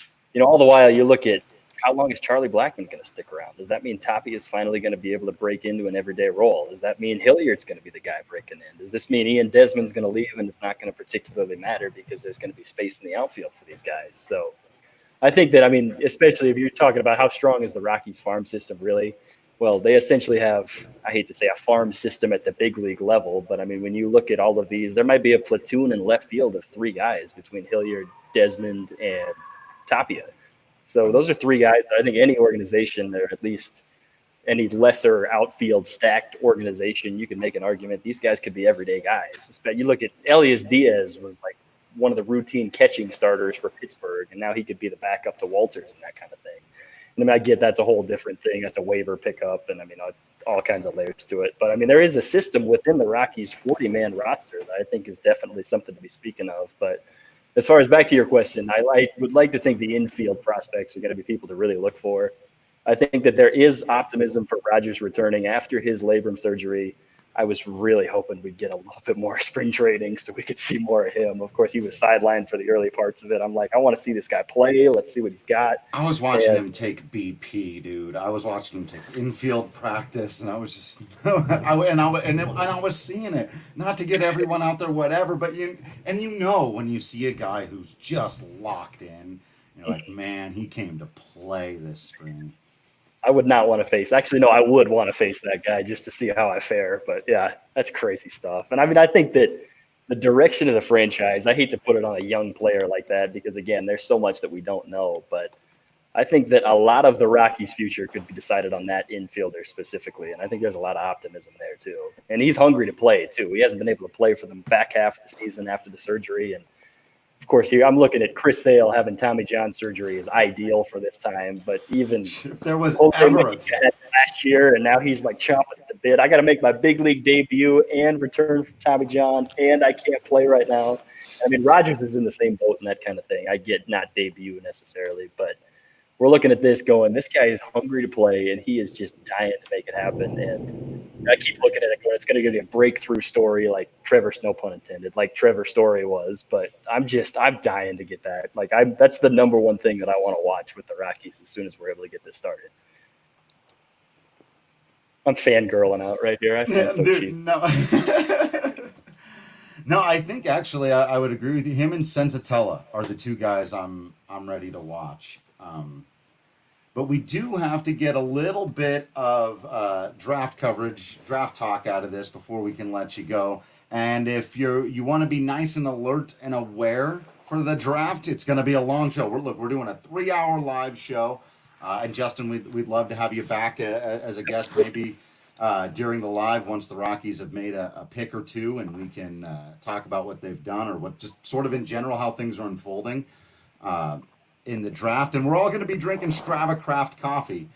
Speaker 2: all the while you look at how long is Charlie Blackmon going to stick around? Does that mean Tapia is finally going to be able to break into an everyday role? Does that mean Hilliard's going to be the guy breaking in? Does this mean Ian Desmond's going to leave and it's not going to particularly matter because there's going to be space in the outfield for these guys? So I think that, especially if you're talking about how strong is the Rockies farm system really, well, they essentially have, I hate to say, a farm system at the big league level. But, when you look at all of these, there might be a platoon in left field of 3 guys between Hilliard, Desmond, and Tapia. So those are 3 guys that I think any organization, or at least any lesser outfield stacked organization, you can make an argument these guys could be everyday guys. You look at Elias Diaz was like one of the routine catching starters for Pittsburgh, and now he could be the backup to Walters and that kind of thing. And I get that's a whole different thing. That's a waiver pickup, and all kinds of layers to it. But there is a system within the Rockies' 40-man roster that I think is definitely something to be speaking of. But as far as back to your question, I would like to think the infield prospects are going to be people to really look for. I think that there is optimism for Rogers returning after his labrum surgery. I was really hoping we'd get a little bit more spring training so we could see more of him. Of course, he was sidelined for the early parts of it. I'm like, I want to see this guy play. Let's see what he's got.
Speaker 1: I was watching him take BP, dude. I was watching him take infield practice, and I was just, I was seeing it. Not to get everyone out there, whatever, but when you see a guy who's just locked in, you're like, man, he came to play this spring.
Speaker 2: I would not want to face. Actually, no, I would want to face that guy just to see how I fare. But yeah, that's crazy stuff. And I think that the direction of the franchise, I hate to put it on a young player like that because, again, there's so much that we don't know. But I think that a lot of the Rockies' future could be decided on that infielder specifically. And I think there's a lot of optimism there, too. And he's hungry to play, too. He hasn't been able to play for the back half of the season after the surgery. And of course, here I'm looking at Chris Sale having Tommy John surgery is ideal for this time. But even
Speaker 1: if there was
Speaker 2: ever last year, and now he's like chomping at the bit. I got to make my big league debut and return for Tommy John, and I can't play right now. Rogers is in the same boat and that kind of thing. I get not debut necessarily, but we're looking at this going, this guy is hungry to play, and he is just dying to make it happen. And I keep looking at it going, it's going to give you a breakthrough story like Trevor, no pun intended, like Trevor Story was. But I'm dying to get that. That's the number one thing that I want to watch with the Rockies as soon as we're able to get this started. I'm fangirling out right here. I sound so cheap.
Speaker 1: No. No, I think actually I would agree with you. Him and Senzatella are the 2 guys I'm ready to watch. But we do have to get a little bit of draft coverage, draft talk out of this before we can let you go. And if you want to be nice and alert and aware for the draft, it's going to be a long show. We're doing a 3-hour live show. And Justin, we'd love to have you back as a guest maybe during the live once the Rockies have made a pick or 2, and we can talk about what they've done or what just sort of in general how things are unfolding in the draft. And we're all going to be drinking Strava Craft coffee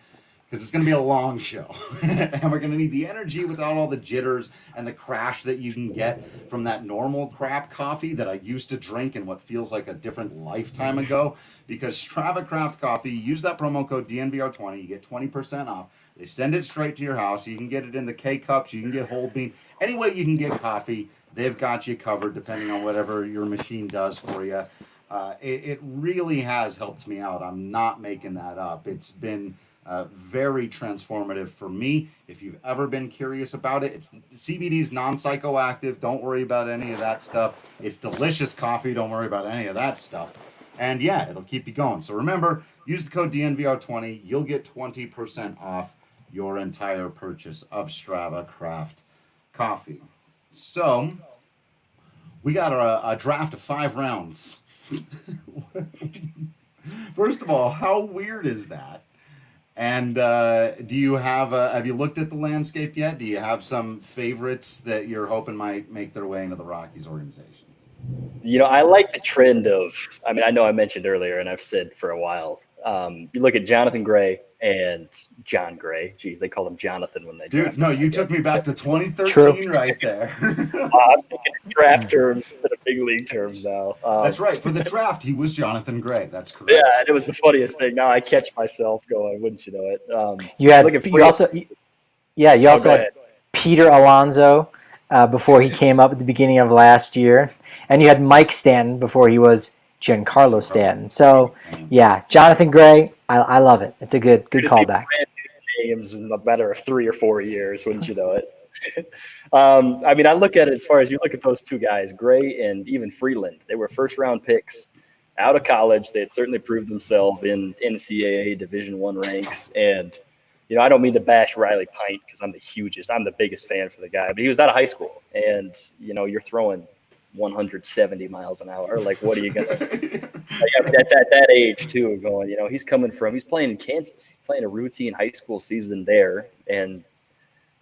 Speaker 1: because it's going to be a long show. And we're going to need the energy without all the jitters and the crash that you can get from that normal crap coffee that I used to drink in what feels like a different lifetime ago. Because Strava Craft coffee, use that promo code DNVR20, you get 20% off. They send it straight to your house. You can get it in the K-Cups. You can get whole bean. Any way you can get coffee, they've got you covered depending on whatever your machine does for you. It really has helped me out. I'm not making that up. It's been very transformative for me. If you've ever been curious about it, CBD's non-psychoactive. Don't worry about any of that stuff. It's delicious coffee. Don't worry about any of that stuff. And yeah, it'll keep you going. So remember, use the code DNVR20. You'll get 20% off your entire purchase of Strava Craft coffee. So we got a draft of 5 rounds. First of all, how weird is that? And do you have you looked at the landscape yet? Do you have some favorites that you're hoping might make their way into the Rockies organization?
Speaker 2: I like the trend of, I know I mentioned earlier, and I've said for a while, you look at Jonathan Gray and John Gray. Geez, they call him Jonathan when they
Speaker 1: Dude, no, you took me back to 2013
Speaker 3: True.
Speaker 1: Right there.
Speaker 2: I'm thinking draft terms instead of big league terms now.
Speaker 1: That's right. For the draft, he was Jonathan Gray. That's correct.
Speaker 2: Yeah, and it was the funniest thing. Now I catch myself going, wouldn't you know it?
Speaker 3: You also had Peter Alonso before he came up at the beginning of last year, and you had Mike Stanton before he was Giancarlo Stanton. So, yeah, Jonathan Gray, I love it. It's a good callback.
Speaker 2: Names in a matter of 3 or 4 years, wouldn't you know it? I mean, I look at it as far as you look at those two guys, Gray and even Freeland. They were first-round picks out of college. They had certainly proved themselves in NCAA Division I ranks. And, you know, I don't mean to bash Riley Pint because I'm the biggest fan for the guy. But he was out of high school, and, you know, you're throwing 170 miles an hour. Like, what are you going to – at that age, too, going, you know, he's playing in Kansas. He's playing a routine high school season there. And,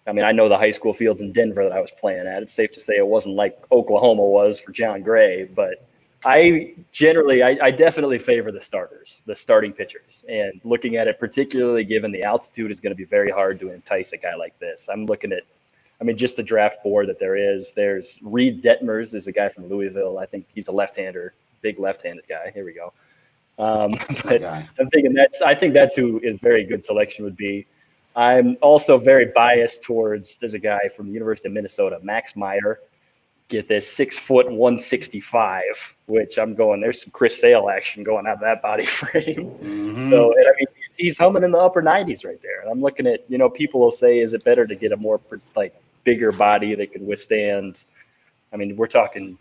Speaker 2: I mean, I know the high school fields in Denver that I was playing at. It's safe to say it wasn't like Oklahoma was for John Gray. But I definitely favor the starting pitchers. And looking at it, particularly given the altitude is going to be very hard to entice a guy like this. I'm looking at just the draft board that there is. There's Reed Detmers is a guy from Louisville. I think he's a left-hander. Big left-handed guy. Here we go. But I'm thinking I think that's who a very good selection would be. I'm also very biased towards, there's a guy from the University of Minnesota, Max Meyer. Get this, 6 foot 165, which I'm going, there's some Chris Sale action going out of that body frame. Mm-hmm. So, and I mean, he's humming in the upper 90s right there. And I'm looking at, you know, people will say, is it better to get a more bigger body that can withstand? I mean, we're talking,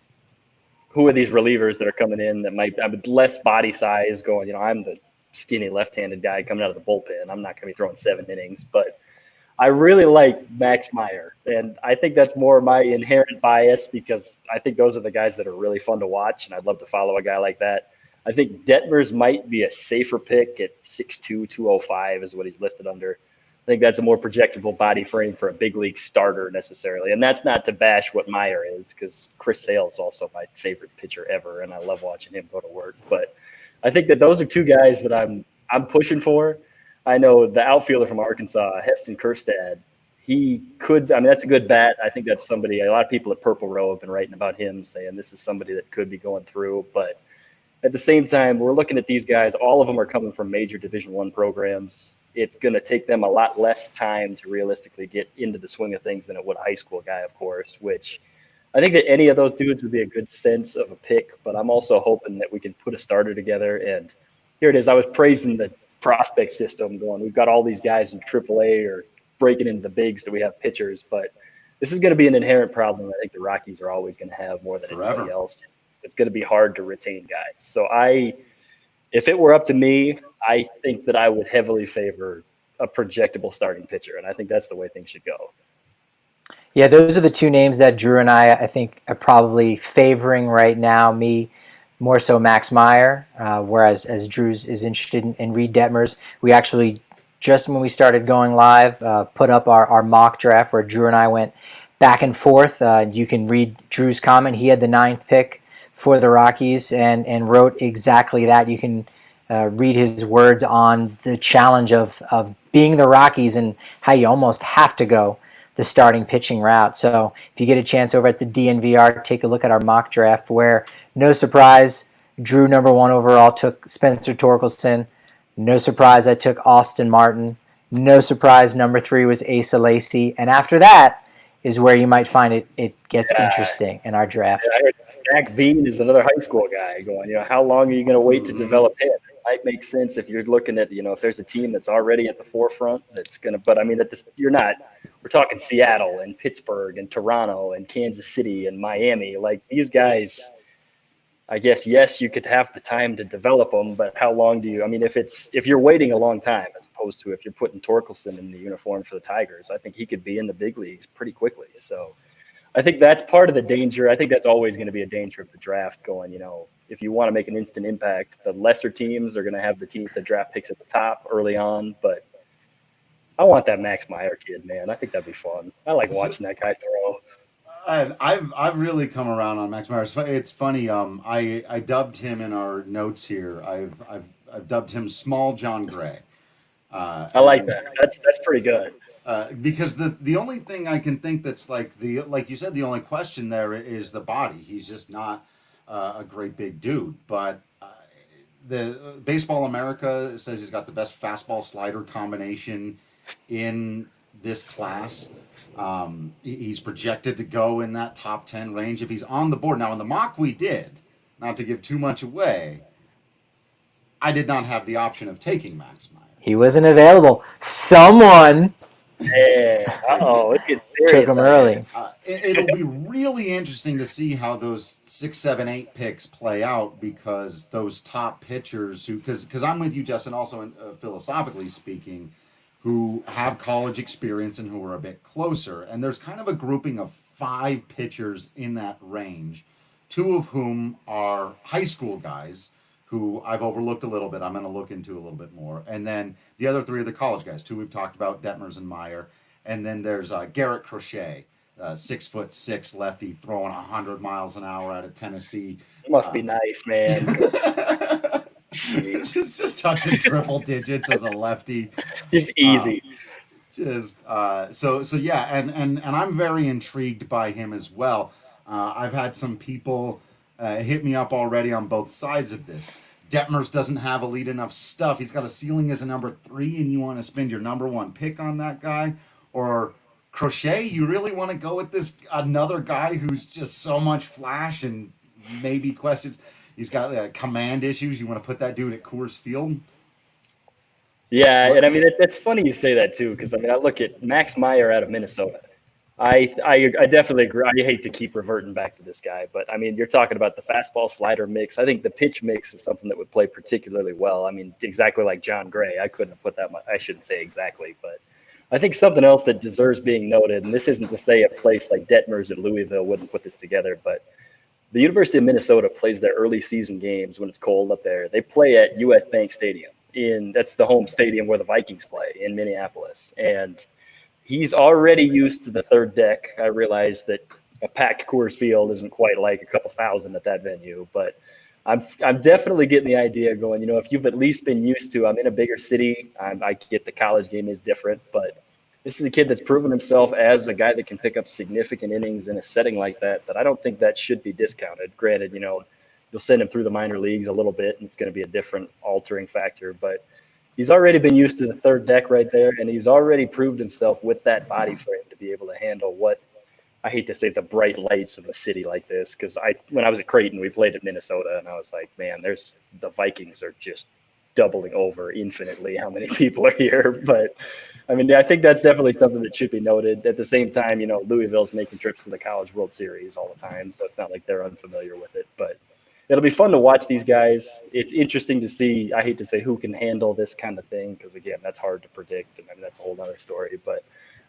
Speaker 2: who are these relievers that are coming in that might have less body size going, you know, I'm the skinny left-handed guy coming out of the bullpen. I'm not going to be throwing 7 innings, but I really like Max Meyer. And I think that's more my inherent bias because I think those are the guys that are really fun to watch, and I'd love to follow a guy like that. I think Detmers might be a safer pick at 6'2", 205 is what he's listed under. I think that's a more projectable body frame for a big league starter necessarily. And that's not to bash what Meyer is, because Chris Sale is also my favorite pitcher ever, and I love watching him go to work. But I think that those are two guys that I'm pushing for. I know the outfielder from Arkansas, Heston Kjerstad, that's a good bat. I think that's somebody, a lot of people at Purple Row have been writing about him, saying this is somebody that could be going through. But at the same time, we're looking at these guys. All of them are coming from major Division I programs. It's going to take them a lot less time to realistically get into the swing of things than it would a high school guy, of course, which I think that any of those dudes would be a good sense of a pick, but I'm also hoping that we can put a starter together. And here it is. I was praising the prospect system going, we've got all these guys in AAA or breaking into the bigs that we have pitchers, but this is going to be an inherent problem I think the Rockies are always going to have more than anybody else. It's going to be hard to retain guys. So if it were up to me, I think that I would heavily favor a projectable starting pitcher, and I think that's the way things should go.
Speaker 3: Yeah, those are the two names that Drew and I think, are probably favoring right now. Me, more so Max Meyer, whereas as Drew's is interested in Reed Detmers. We actually, just when we started going live, put up our mock draft where Drew and I went back and forth. You can read Drew's comment. He had the 9th pick for the Rockies and wrote exactly that. You can read his words on the challenge of being the Rockies and how you almost have to go the starting pitching route. So if you get a chance over at the DNVR, take a look at our mock draft where, no surprise, Drew number 1 overall took Spencer Torkelson. No surprise, I took Austin Martin. No surprise, number 3 was Asa Lacy. And after that is where you might find it gets interesting in our draft.
Speaker 2: Yeah, I heard Zach Veen is another high school guy going, you know, how long are you going to wait to develop him? Might make sense if you're looking at, you know, if there's a team that's already at the forefront that's going to, but I mean, we're talking Seattle and Pittsburgh and Toronto and Kansas City and Miami. Like these guys, I guess, yes, you could have the time to develop them, but how long do you, I mean, if you're waiting a long time, as opposed to if you're putting Torkelson in the uniform for the Tigers, I think he could be in the big leagues pretty quickly. So I think that's part of the danger. I think that's always going to be a danger of the draft going, you know, if you want to make an instant impact, the lesser teams are going to have the draft picks at the top early on. But I want that Max Meyer kid, man. I think that'd be fun. I like watching that guy throw.
Speaker 1: I've really come around on Max Meyer. It's funny. I dubbed him in our notes here. I've dubbed him Small John Gray.
Speaker 2: I like that. That's pretty good.
Speaker 1: Because the only thing I can think that's like you said, the only question there is the body. He's just not a great big dude. But the Baseball America says he's got the best fastball slider combination in this class. He's projected to go in that top 10 range if he's on the board. Now, in the mock we did, not to give too much away, I did not have the option of taking Max Meyer.
Speaker 3: He wasn't available. Someone
Speaker 2: It gets serious.
Speaker 3: took him early.
Speaker 1: It'll be really interesting to see how those 6, 7, 8 picks play out, because those top pitchers because I'm with you, Justin, also philosophically speaking, who have college experience and who are a bit closer. And there's kind of a grouping of 5 pitchers in that range, 2 of whom are high school guys who I've overlooked a little bit. I'm going to look into a little bit more. And then the other 3 are the college guys, 2 we've talked about, Detmers and Meyer. And then there's Garrett Crochet, 6'6" lefty, throwing 100 miles an hour out of Tennessee.
Speaker 2: It must be nice, man.
Speaker 1: just touching triple digits as a lefty.
Speaker 2: Just easy.
Speaker 1: So yeah, and I'm very intrigued by him as well. I've had some people hit me up already on both sides of this. Detmers doesn't have elite enough stuff. He's got a ceiling as a number 3, and you want to spend your number 1 pick on that guy? Or Crochet, you really want to go with this another guy who's just so much flash and maybe questions? He's got command issues. You want to put that dude at Coors Field?
Speaker 2: Yeah, and I mean, it's funny you say that too, because I mean, I look at Max Meyer out of Minnesota. I definitely agree. I hate to keep reverting back to this guy, but I mean, you're talking about the fastball slider mix. I think the pitch mix is something that would play particularly well. I mean, exactly like John Gray. I couldn't have put that much. I shouldn't say exactly, but I think something else that deserves being noted, and this isn't to say a place like Detmers at Louisville wouldn't put this together, but the University of Minnesota plays their early season games when it's cold up there. They play at US Bank Stadium. That's the home stadium where the Vikings play in Minneapolis. And he's already used to the third deck. I realize that a packed Coors Field isn't quite like a couple thousand at that venue, but I'm definitely getting the idea going, if you've at least been used to, I'm in a bigger city, I get the college game is different, but this is a kid that's proven himself as a guy that can pick up significant innings in a setting like that I don't think that should be discounted. Granted, you'll send him through the minor leagues a little bit, and it's going to be a different altering factor, but he's already been used to the third deck right there, and he's already proved himself with that body frame to be able to handle what, I hate to say, the bright lights of a city like this, because when I was at Creighton, we played at Minnesota, and I was like, man, the Vikings are just doubling over infinitely how many people are here. But I mean, I think that's definitely something that should be noted. At the same time, Louisville's making trips to the College World Series all the time, so it's not like they're unfamiliar with it, but it'll be fun to watch these guys. It's interesting to see, I hate to say who can handle this kind of thing, because again, that's hard to predict, and I mean, that's a whole other story, but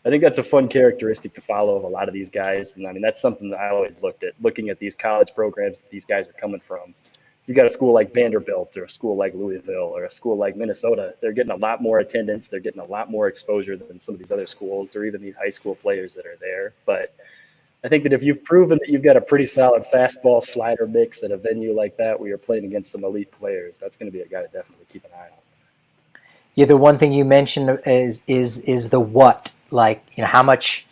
Speaker 2: I think that's a fun characteristic to follow of a lot of these guys. And I mean, that's something that I always looking at these college programs that these guys are coming from. You got a school like Vanderbilt or a school like Louisville or a school like Minnesota, they're getting a lot more attendance. They're getting a lot more exposure than some of these other schools or even these high school players that are there. But I think that if you've proven that you've got a pretty solid fastball slider mix at a venue like that where you're playing against some elite players, that's going to be a guy to definitely keep an eye on.
Speaker 3: Yeah, the one thing you mentioned is the what, like, how much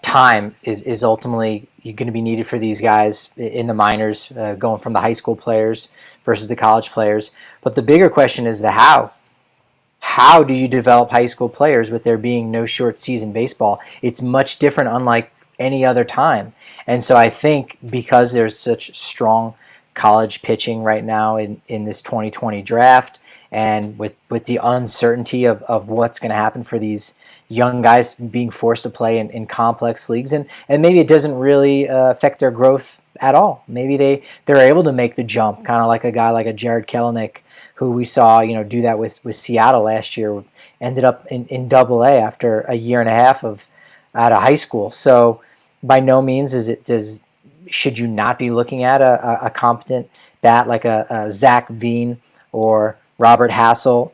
Speaker 3: time is ultimately going to be needed for these guys in the minors, going from the high school players versus the college players. But the bigger question is the how. How do you develop high school players with there being no short season baseball? It's much different, unlike any other time. And so I think because there's such strong college pitching right now in this 2020 draft, and with the uncertainty of what's going to happen for these young guys being forced to play in complex leagues, and maybe it doesn't really affect their growth at all. Maybe they're able to make the jump, kind of like a guy like a Jared Kelenic, who we saw do that with Seattle last year, ended up in Double-A after a year and a half out of high school. So by no means should you not be looking at a competent bat like a Zach Veen or Robert Hassel.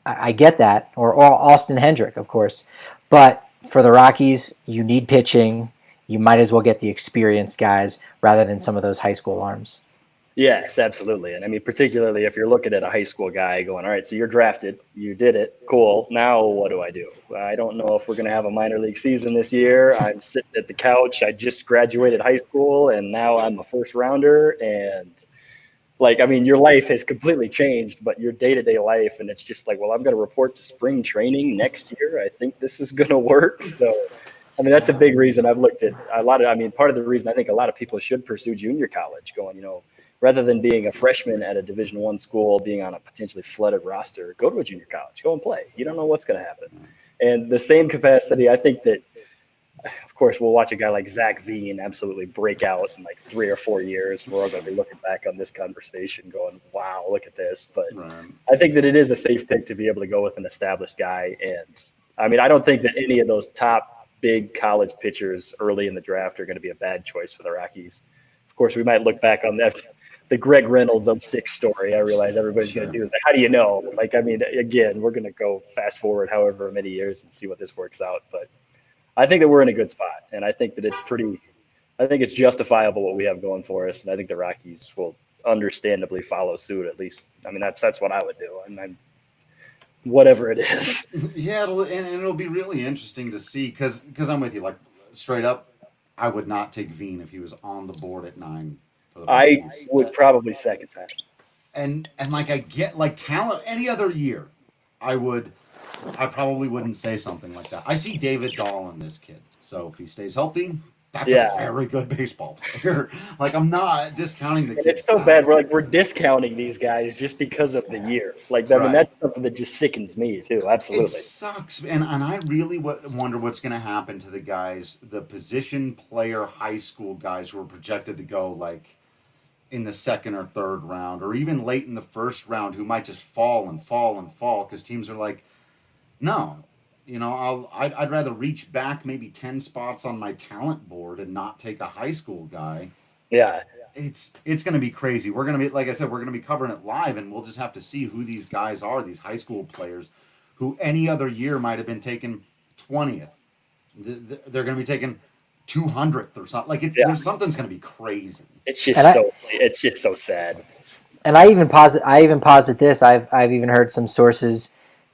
Speaker 3: I get that, or Austin Hendrick, of course. But for the Rockies, you need pitching. You might as well get the experienced guys rather than some of those high school arms.
Speaker 2: Yes, absolutely. And I mean, particularly if you're looking at a high school guy going, all right, so you're drafted, you did it, cool. Now what do I do? I don't know if we're going to have a minor league season this year. I'm sitting at the couch. I just graduated high school, and now I'm a first rounder, and Like, I mean, your life has completely changed, but your day-to-day life, and it's just like, well, I'm going to report to spring training next year. I think this is going to work. So, I mean, that's a big reason I've looked at a lot of, I mean, part of the reason I think a lot of people should pursue junior college going, rather than being a freshman at a Division I school, being on a potentially flooded roster, go to a junior college, go and play. You don't know what's going to happen. And the same capacity, I think that, of course, we'll watch a guy like Zach Veen absolutely break out in like 3 or 4 years. We're all going to be looking back on this conversation going, wow, look at this. But I think that it is a safe pick to be able to go with an established guy. And I mean, I don't think that any of those top big college pitchers early in the draft are going to be a bad choice for the Rockies. Of course, we might look back on that, the Greg Reynolds 06 story. I realize everybody's going to do that. How do you know? Like, I mean, again, we're going to go fast forward however many years and see what this works out. But I think that we're in a good spot, and I think that I think it's justifiable what we have going for us, and I think the Rockies will understandably follow suit. At least, I mean, that's what I would do, and I'm whatever it is.
Speaker 1: Yeah, it'll be really interesting to see because I'm with you. Like, straight up, I would not take Veen if he was on the board at 9. For the Rockies.
Speaker 2: I would probably second that.
Speaker 1: And like, I get like talent any other year, I probably wouldn't say something like that. I see David Dahl in this kid. So if he stays healthy, that's a very good baseball player. Like, I'm not discounting the kid.
Speaker 2: It's so bad. We're discounting these guys just because of the year. Like, I mean, that's something that just sickens me too. Absolutely.
Speaker 1: It sucks. And I really wonder what's going to happen to the guys, the position player high school guys who are projected to go like in the 2nd or 3rd round, or even late in the 1st round, who might just fall because teams are like, no, I'd rather reach back maybe 10 spots on my talent board and not take a high school guy.
Speaker 2: Yeah.
Speaker 1: It's going to be crazy. We're going to be, like I said, we're going to be covering it live, and we'll just have to see who these guys are, these high school players who any other year might have been taken 20th. They're going to be taken 200th or something. Like, something's going to be crazy.
Speaker 2: It's just so sad.
Speaker 3: And I even posit this. I've even heard some sources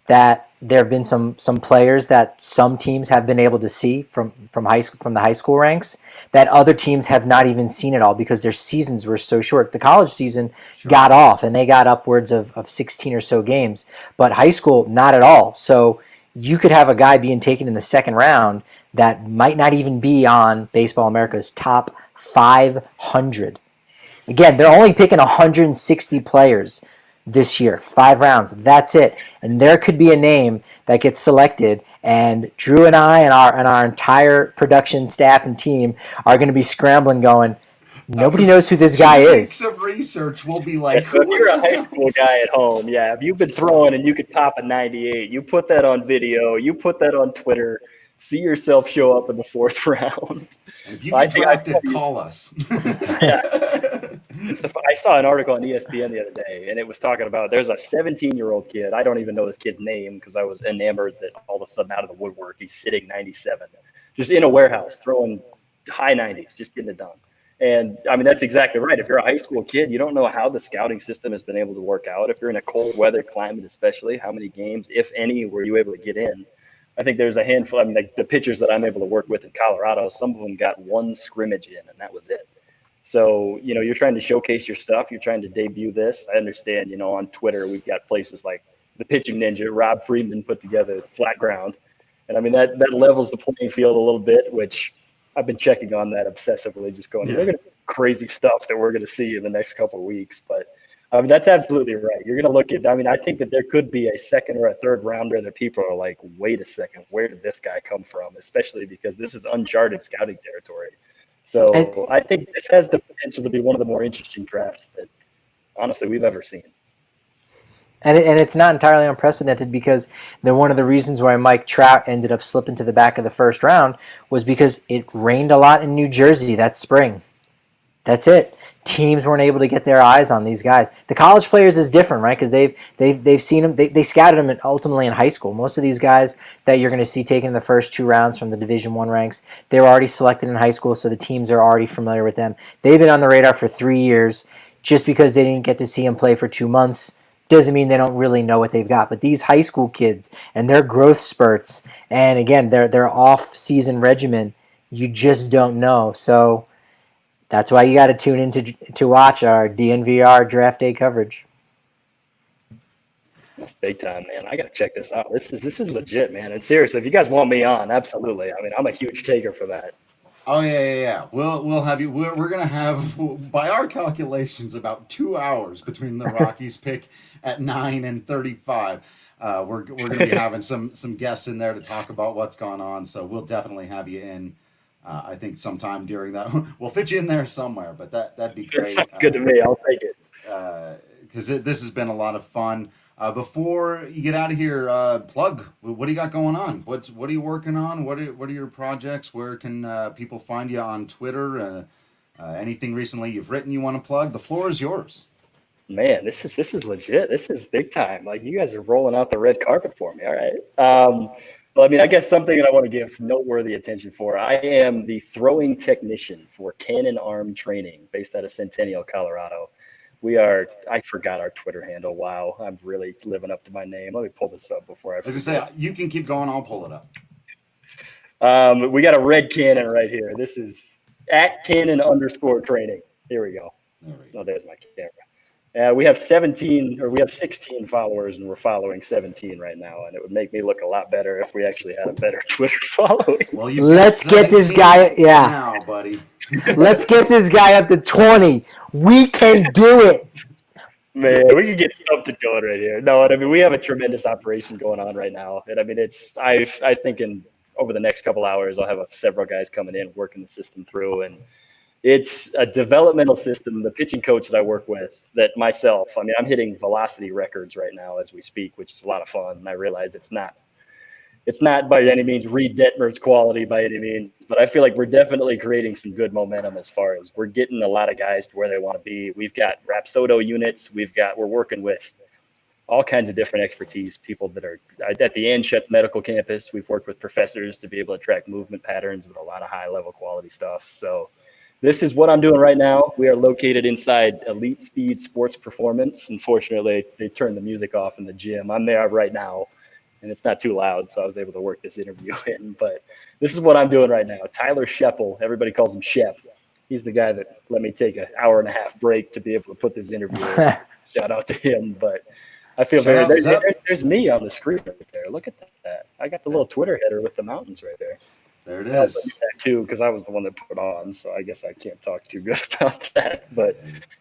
Speaker 3: that there have been some players that some teams have been able to see from the high school ranks that other teams have not even seen at all because their seasons were so short. The college season got off and they got upwards of 16 or so games, but high school not at all. So you could have a guy being taken in the 2nd round that might not even be on Baseball America's top 500. Again, they're only picking 160 players this year, 5 rounds. That's it. And there could be a name that gets selected, and Drew and I and our entire production staff and team are going to be scrambling, going, nobody knows who this guy is.
Speaker 1: Weeks of research will be like,
Speaker 2: so if you're a high school guy at home, if you've been throwing and you could pop a 98, you put that on video, you put that on Twitter, see yourself show up in the 4th round.
Speaker 1: And if you get drafted, call us.
Speaker 2: I saw an article on ESPN the other day, and it was talking about there's a 17-year-old kid. I don't even know this kid's name because I was enamored that all of a sudden out of the woodwork, he's sitting 97, just in a warehouse, throwing high 90s, just getting it done. And, I mean, that's exactly right. If you're a high school kid, you don't know how the scouting system has been able to work out. If you're in a cold weather climate especially, how many games, if any, were you able to get in? I think there's a handful. I mean, like the pitchers that I'm able to work with in Colorado, some of them got 1 scrimmage in, and that was it. So, you're trying to showcase your stuff. You're trying to debut this. I understand, on Twitter, we've got places like the Pitching Ninja, Rob Friedman put together Flat Ground. And, I mean, that levels the playing field a little bit, which I've been checking on that obsessively, just going, they're going to crazy stuff that we're going to see in the next couple of weeks. But, I mean, that's absolutely right. You're going to look at, I mean, I think that there could be a 2nd or a 3rd rounder that people are like, wait a second, where did this guy come from? Especially because this is uncharted scouting territory. So I think this has the potential to be one of the more interesting drafts that, honestly, we've ever seen.
Speaker 3: And it's not entirely unprecedented because one of the reasons why Mike Trout ended up slipping to the back of the 1st round was because it rained a lot in New Jersey that spring. That's it. Teams weren't able to get their eyes on these guys. The college players is different, right? Because they've seen them. They scouted them ultimately in high school. Most of these guys that you're going to see taking the first 2 rounds from the Division I ranks, they were already selected in high school, so the teams are already familiar with them. They've been on the radar for 3 years. Just because they didn't get to see them play for 2 months doesn't mean they don't really know what they've got. But these high school kids and their growth spurts, and again, their off-season regimen, you just don't know. So That's why you got to tune in to watch our DNVR draft day coverage.
Speaker 2: That's big time, man. I gotta check this out. This is legit, man. And seriously, if you guys want me on, absolutely. I mean, I'm a huge taker for that.
Speaker 1: Oh yeah. We'll have you. We're gonna have, by our calculations, about 2 hours between the Rockies pick at 9:35. We're gonna be having some guests in there to talk about what's gone on. So we'll definitely have you in. I think sometime during that, we'll fit you in there somewhere. But that'd be great.
Speaker 2: Sounds good to me. I'll take it.
Speaker 1: Because this has been a lot of fun. Before you get out of here, plug. What do you got going on? What are you working on? What are your projects? Where can people find you on Twitter? Anything recently you've written you want to plug? The floor is yours.
Speaker 2: Man, this is legit. This is big time. Like, you guys are rolling out the red carpet for me. All right. Well, I mean, I guess something that I want to give noteworthy attention for. I am the throwing technician for Cannon Arm Training, based out of Centennial, Colorado. I forgot our Twitter handle. Wow, I'm really living up to my name. Let me pull this up before I forget.
Speaker 1: As I say, you can keep going. I'll pull it up.
Speaker 2: We got a red cannon right here. This is @cannon_training. Here we go. Oh, there's my camera. We have 16 followers, and we're following 17 right now. And it would make me look a lot better if we actually had a better Twitter following.
Speaker 1: Well,
Speaker 3: let's get this guy. Yeah,
Speaker 1: now, buddy.
Speaker 3: Let's get this guy up to 20. We can do it.
Speaker 2: Man, we can get something going right here. No, I mean, we have a tremendous operation going on right now. And I mean, I think over the next couple hours, I'll have several guys coming in, working the system through. And it's a developmental system. The pitching coach that I work with, I'm hitting velocity records right now as we speak, which is a lot of fun. And I realize it's not by any means Reed Detmer's quality by any means, but I feel like we're definitely creating some good momentum as far as we're getting a lot of guys to where they want to be. We've got Rapsodo units. We're working with all kinds of different expertise, people that are at the Anschutz Medical Campus. We've worked with professors to be able to track movement patterns with a lot of high level quality stuff. So this is what I'm doing right now. We are located inside Elite Speed Sports Performance. Unfortunately, they turned the music off in the gym. I'm there right now, and it's not too loud, so I was able to work this interview in. But this is what I'm doing right now. Tyler Sheppel, everybody calls him Shep. He's the guy that let me take an hour and a half break to be able to put this interview in. Shout out to him. But I feel there's me on the screen right there. Look at that. I got the little Twitter header with the mountains right there.
Speaker 1: There it is.
Speaker 2: That too, because I was the one that put it on, so I guess I can't talk too good about that. But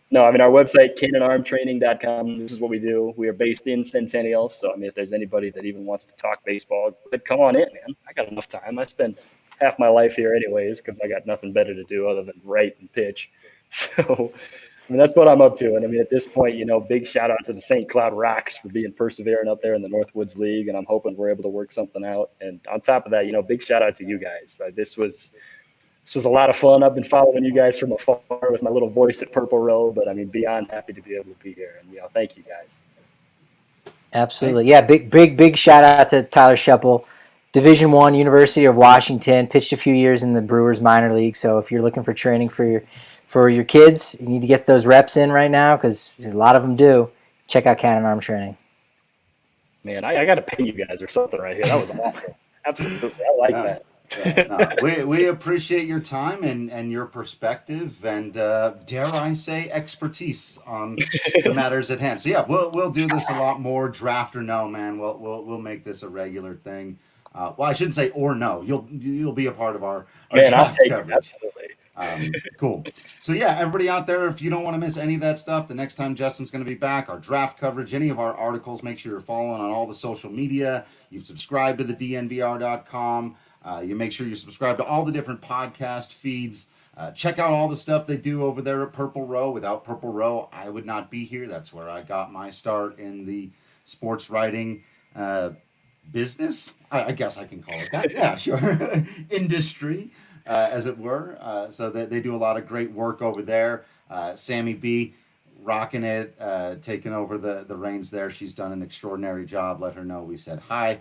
Speaker 2: no, I mean, our website, cannonarmtraining.com, this is what we do. We are based in Centennial, so I mean, if there's anybody that even wants to talk baseball, but come on in, man. I got enough time. I spend half my life here anyways because I got nothing better to do other than write and pitch. So I mean, that's what I'm up to. And I mean, at this point, big shout out to the St. Cloud Rocks for being persevering up there in the Northwoods League. And I'm hoping we're able to work something out. And on top of that, big shout out to you guys. This was a lot of fun. I've been following you guys from afar with my little voice at Purple Row, but I mean, beyond happy to be able to be here. And, thank you guys.
Speaker 3: Absolutely. Yeah. Big shout out to Tyler Sheppel, Division I, University of Washington, pitched a few years in the Brewers minor league. So if you're looking for training for your kids, you need to get those reps in right now because a lot of them do. Check out Cannon Arm Training.
Speaker 2: Man, I got to pay you guys or something right here. That was awesome. Absolutely. I like that.
Speaker 1: We appreciate your time and your perspective and dare I say expertise on the matters at hand. So yeah, we'll do this a lot more, draft or no, man. We'll make this a regular thing. Well, I shouldn't say or no. You'll be a part of our draft coverage.
Speaker 2: Absolutely.
Speaker 1: Cool. So yeah, everybody out there, if you don't want to miss any of that stuff, the next time Justin's going to be back, our draft coverage, any of our articles, make sure you're following on all the social media. You've subscribed to the DNVR.com. You make sure you subscribe to all the different podcast feeds. Check out all the stuff they do over there at Purple Row. Without Purple Row, I would not be here. That's where I got my start in the sports writing business. I guess I can call it that. Yeah, sure. Industry. As it were. So they do a lot of great work over there. Sammy B, rocking it, taking over the reins there. She's done an extraordinary job. Let her know we said hi.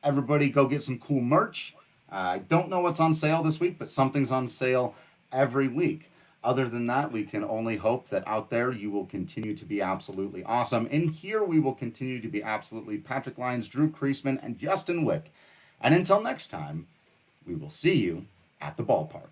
Speaker 1: Everybody go get some cool merch. I don't know what's on sale this week, but something's on sale every week. Other than that, we can only hope that out there you will continue to be absolutely awesome. In here, we will continue to be absolutely Patrick Lyons, Drew Creasman, and Justin Wick. And until next time, we will see you at the ballpark.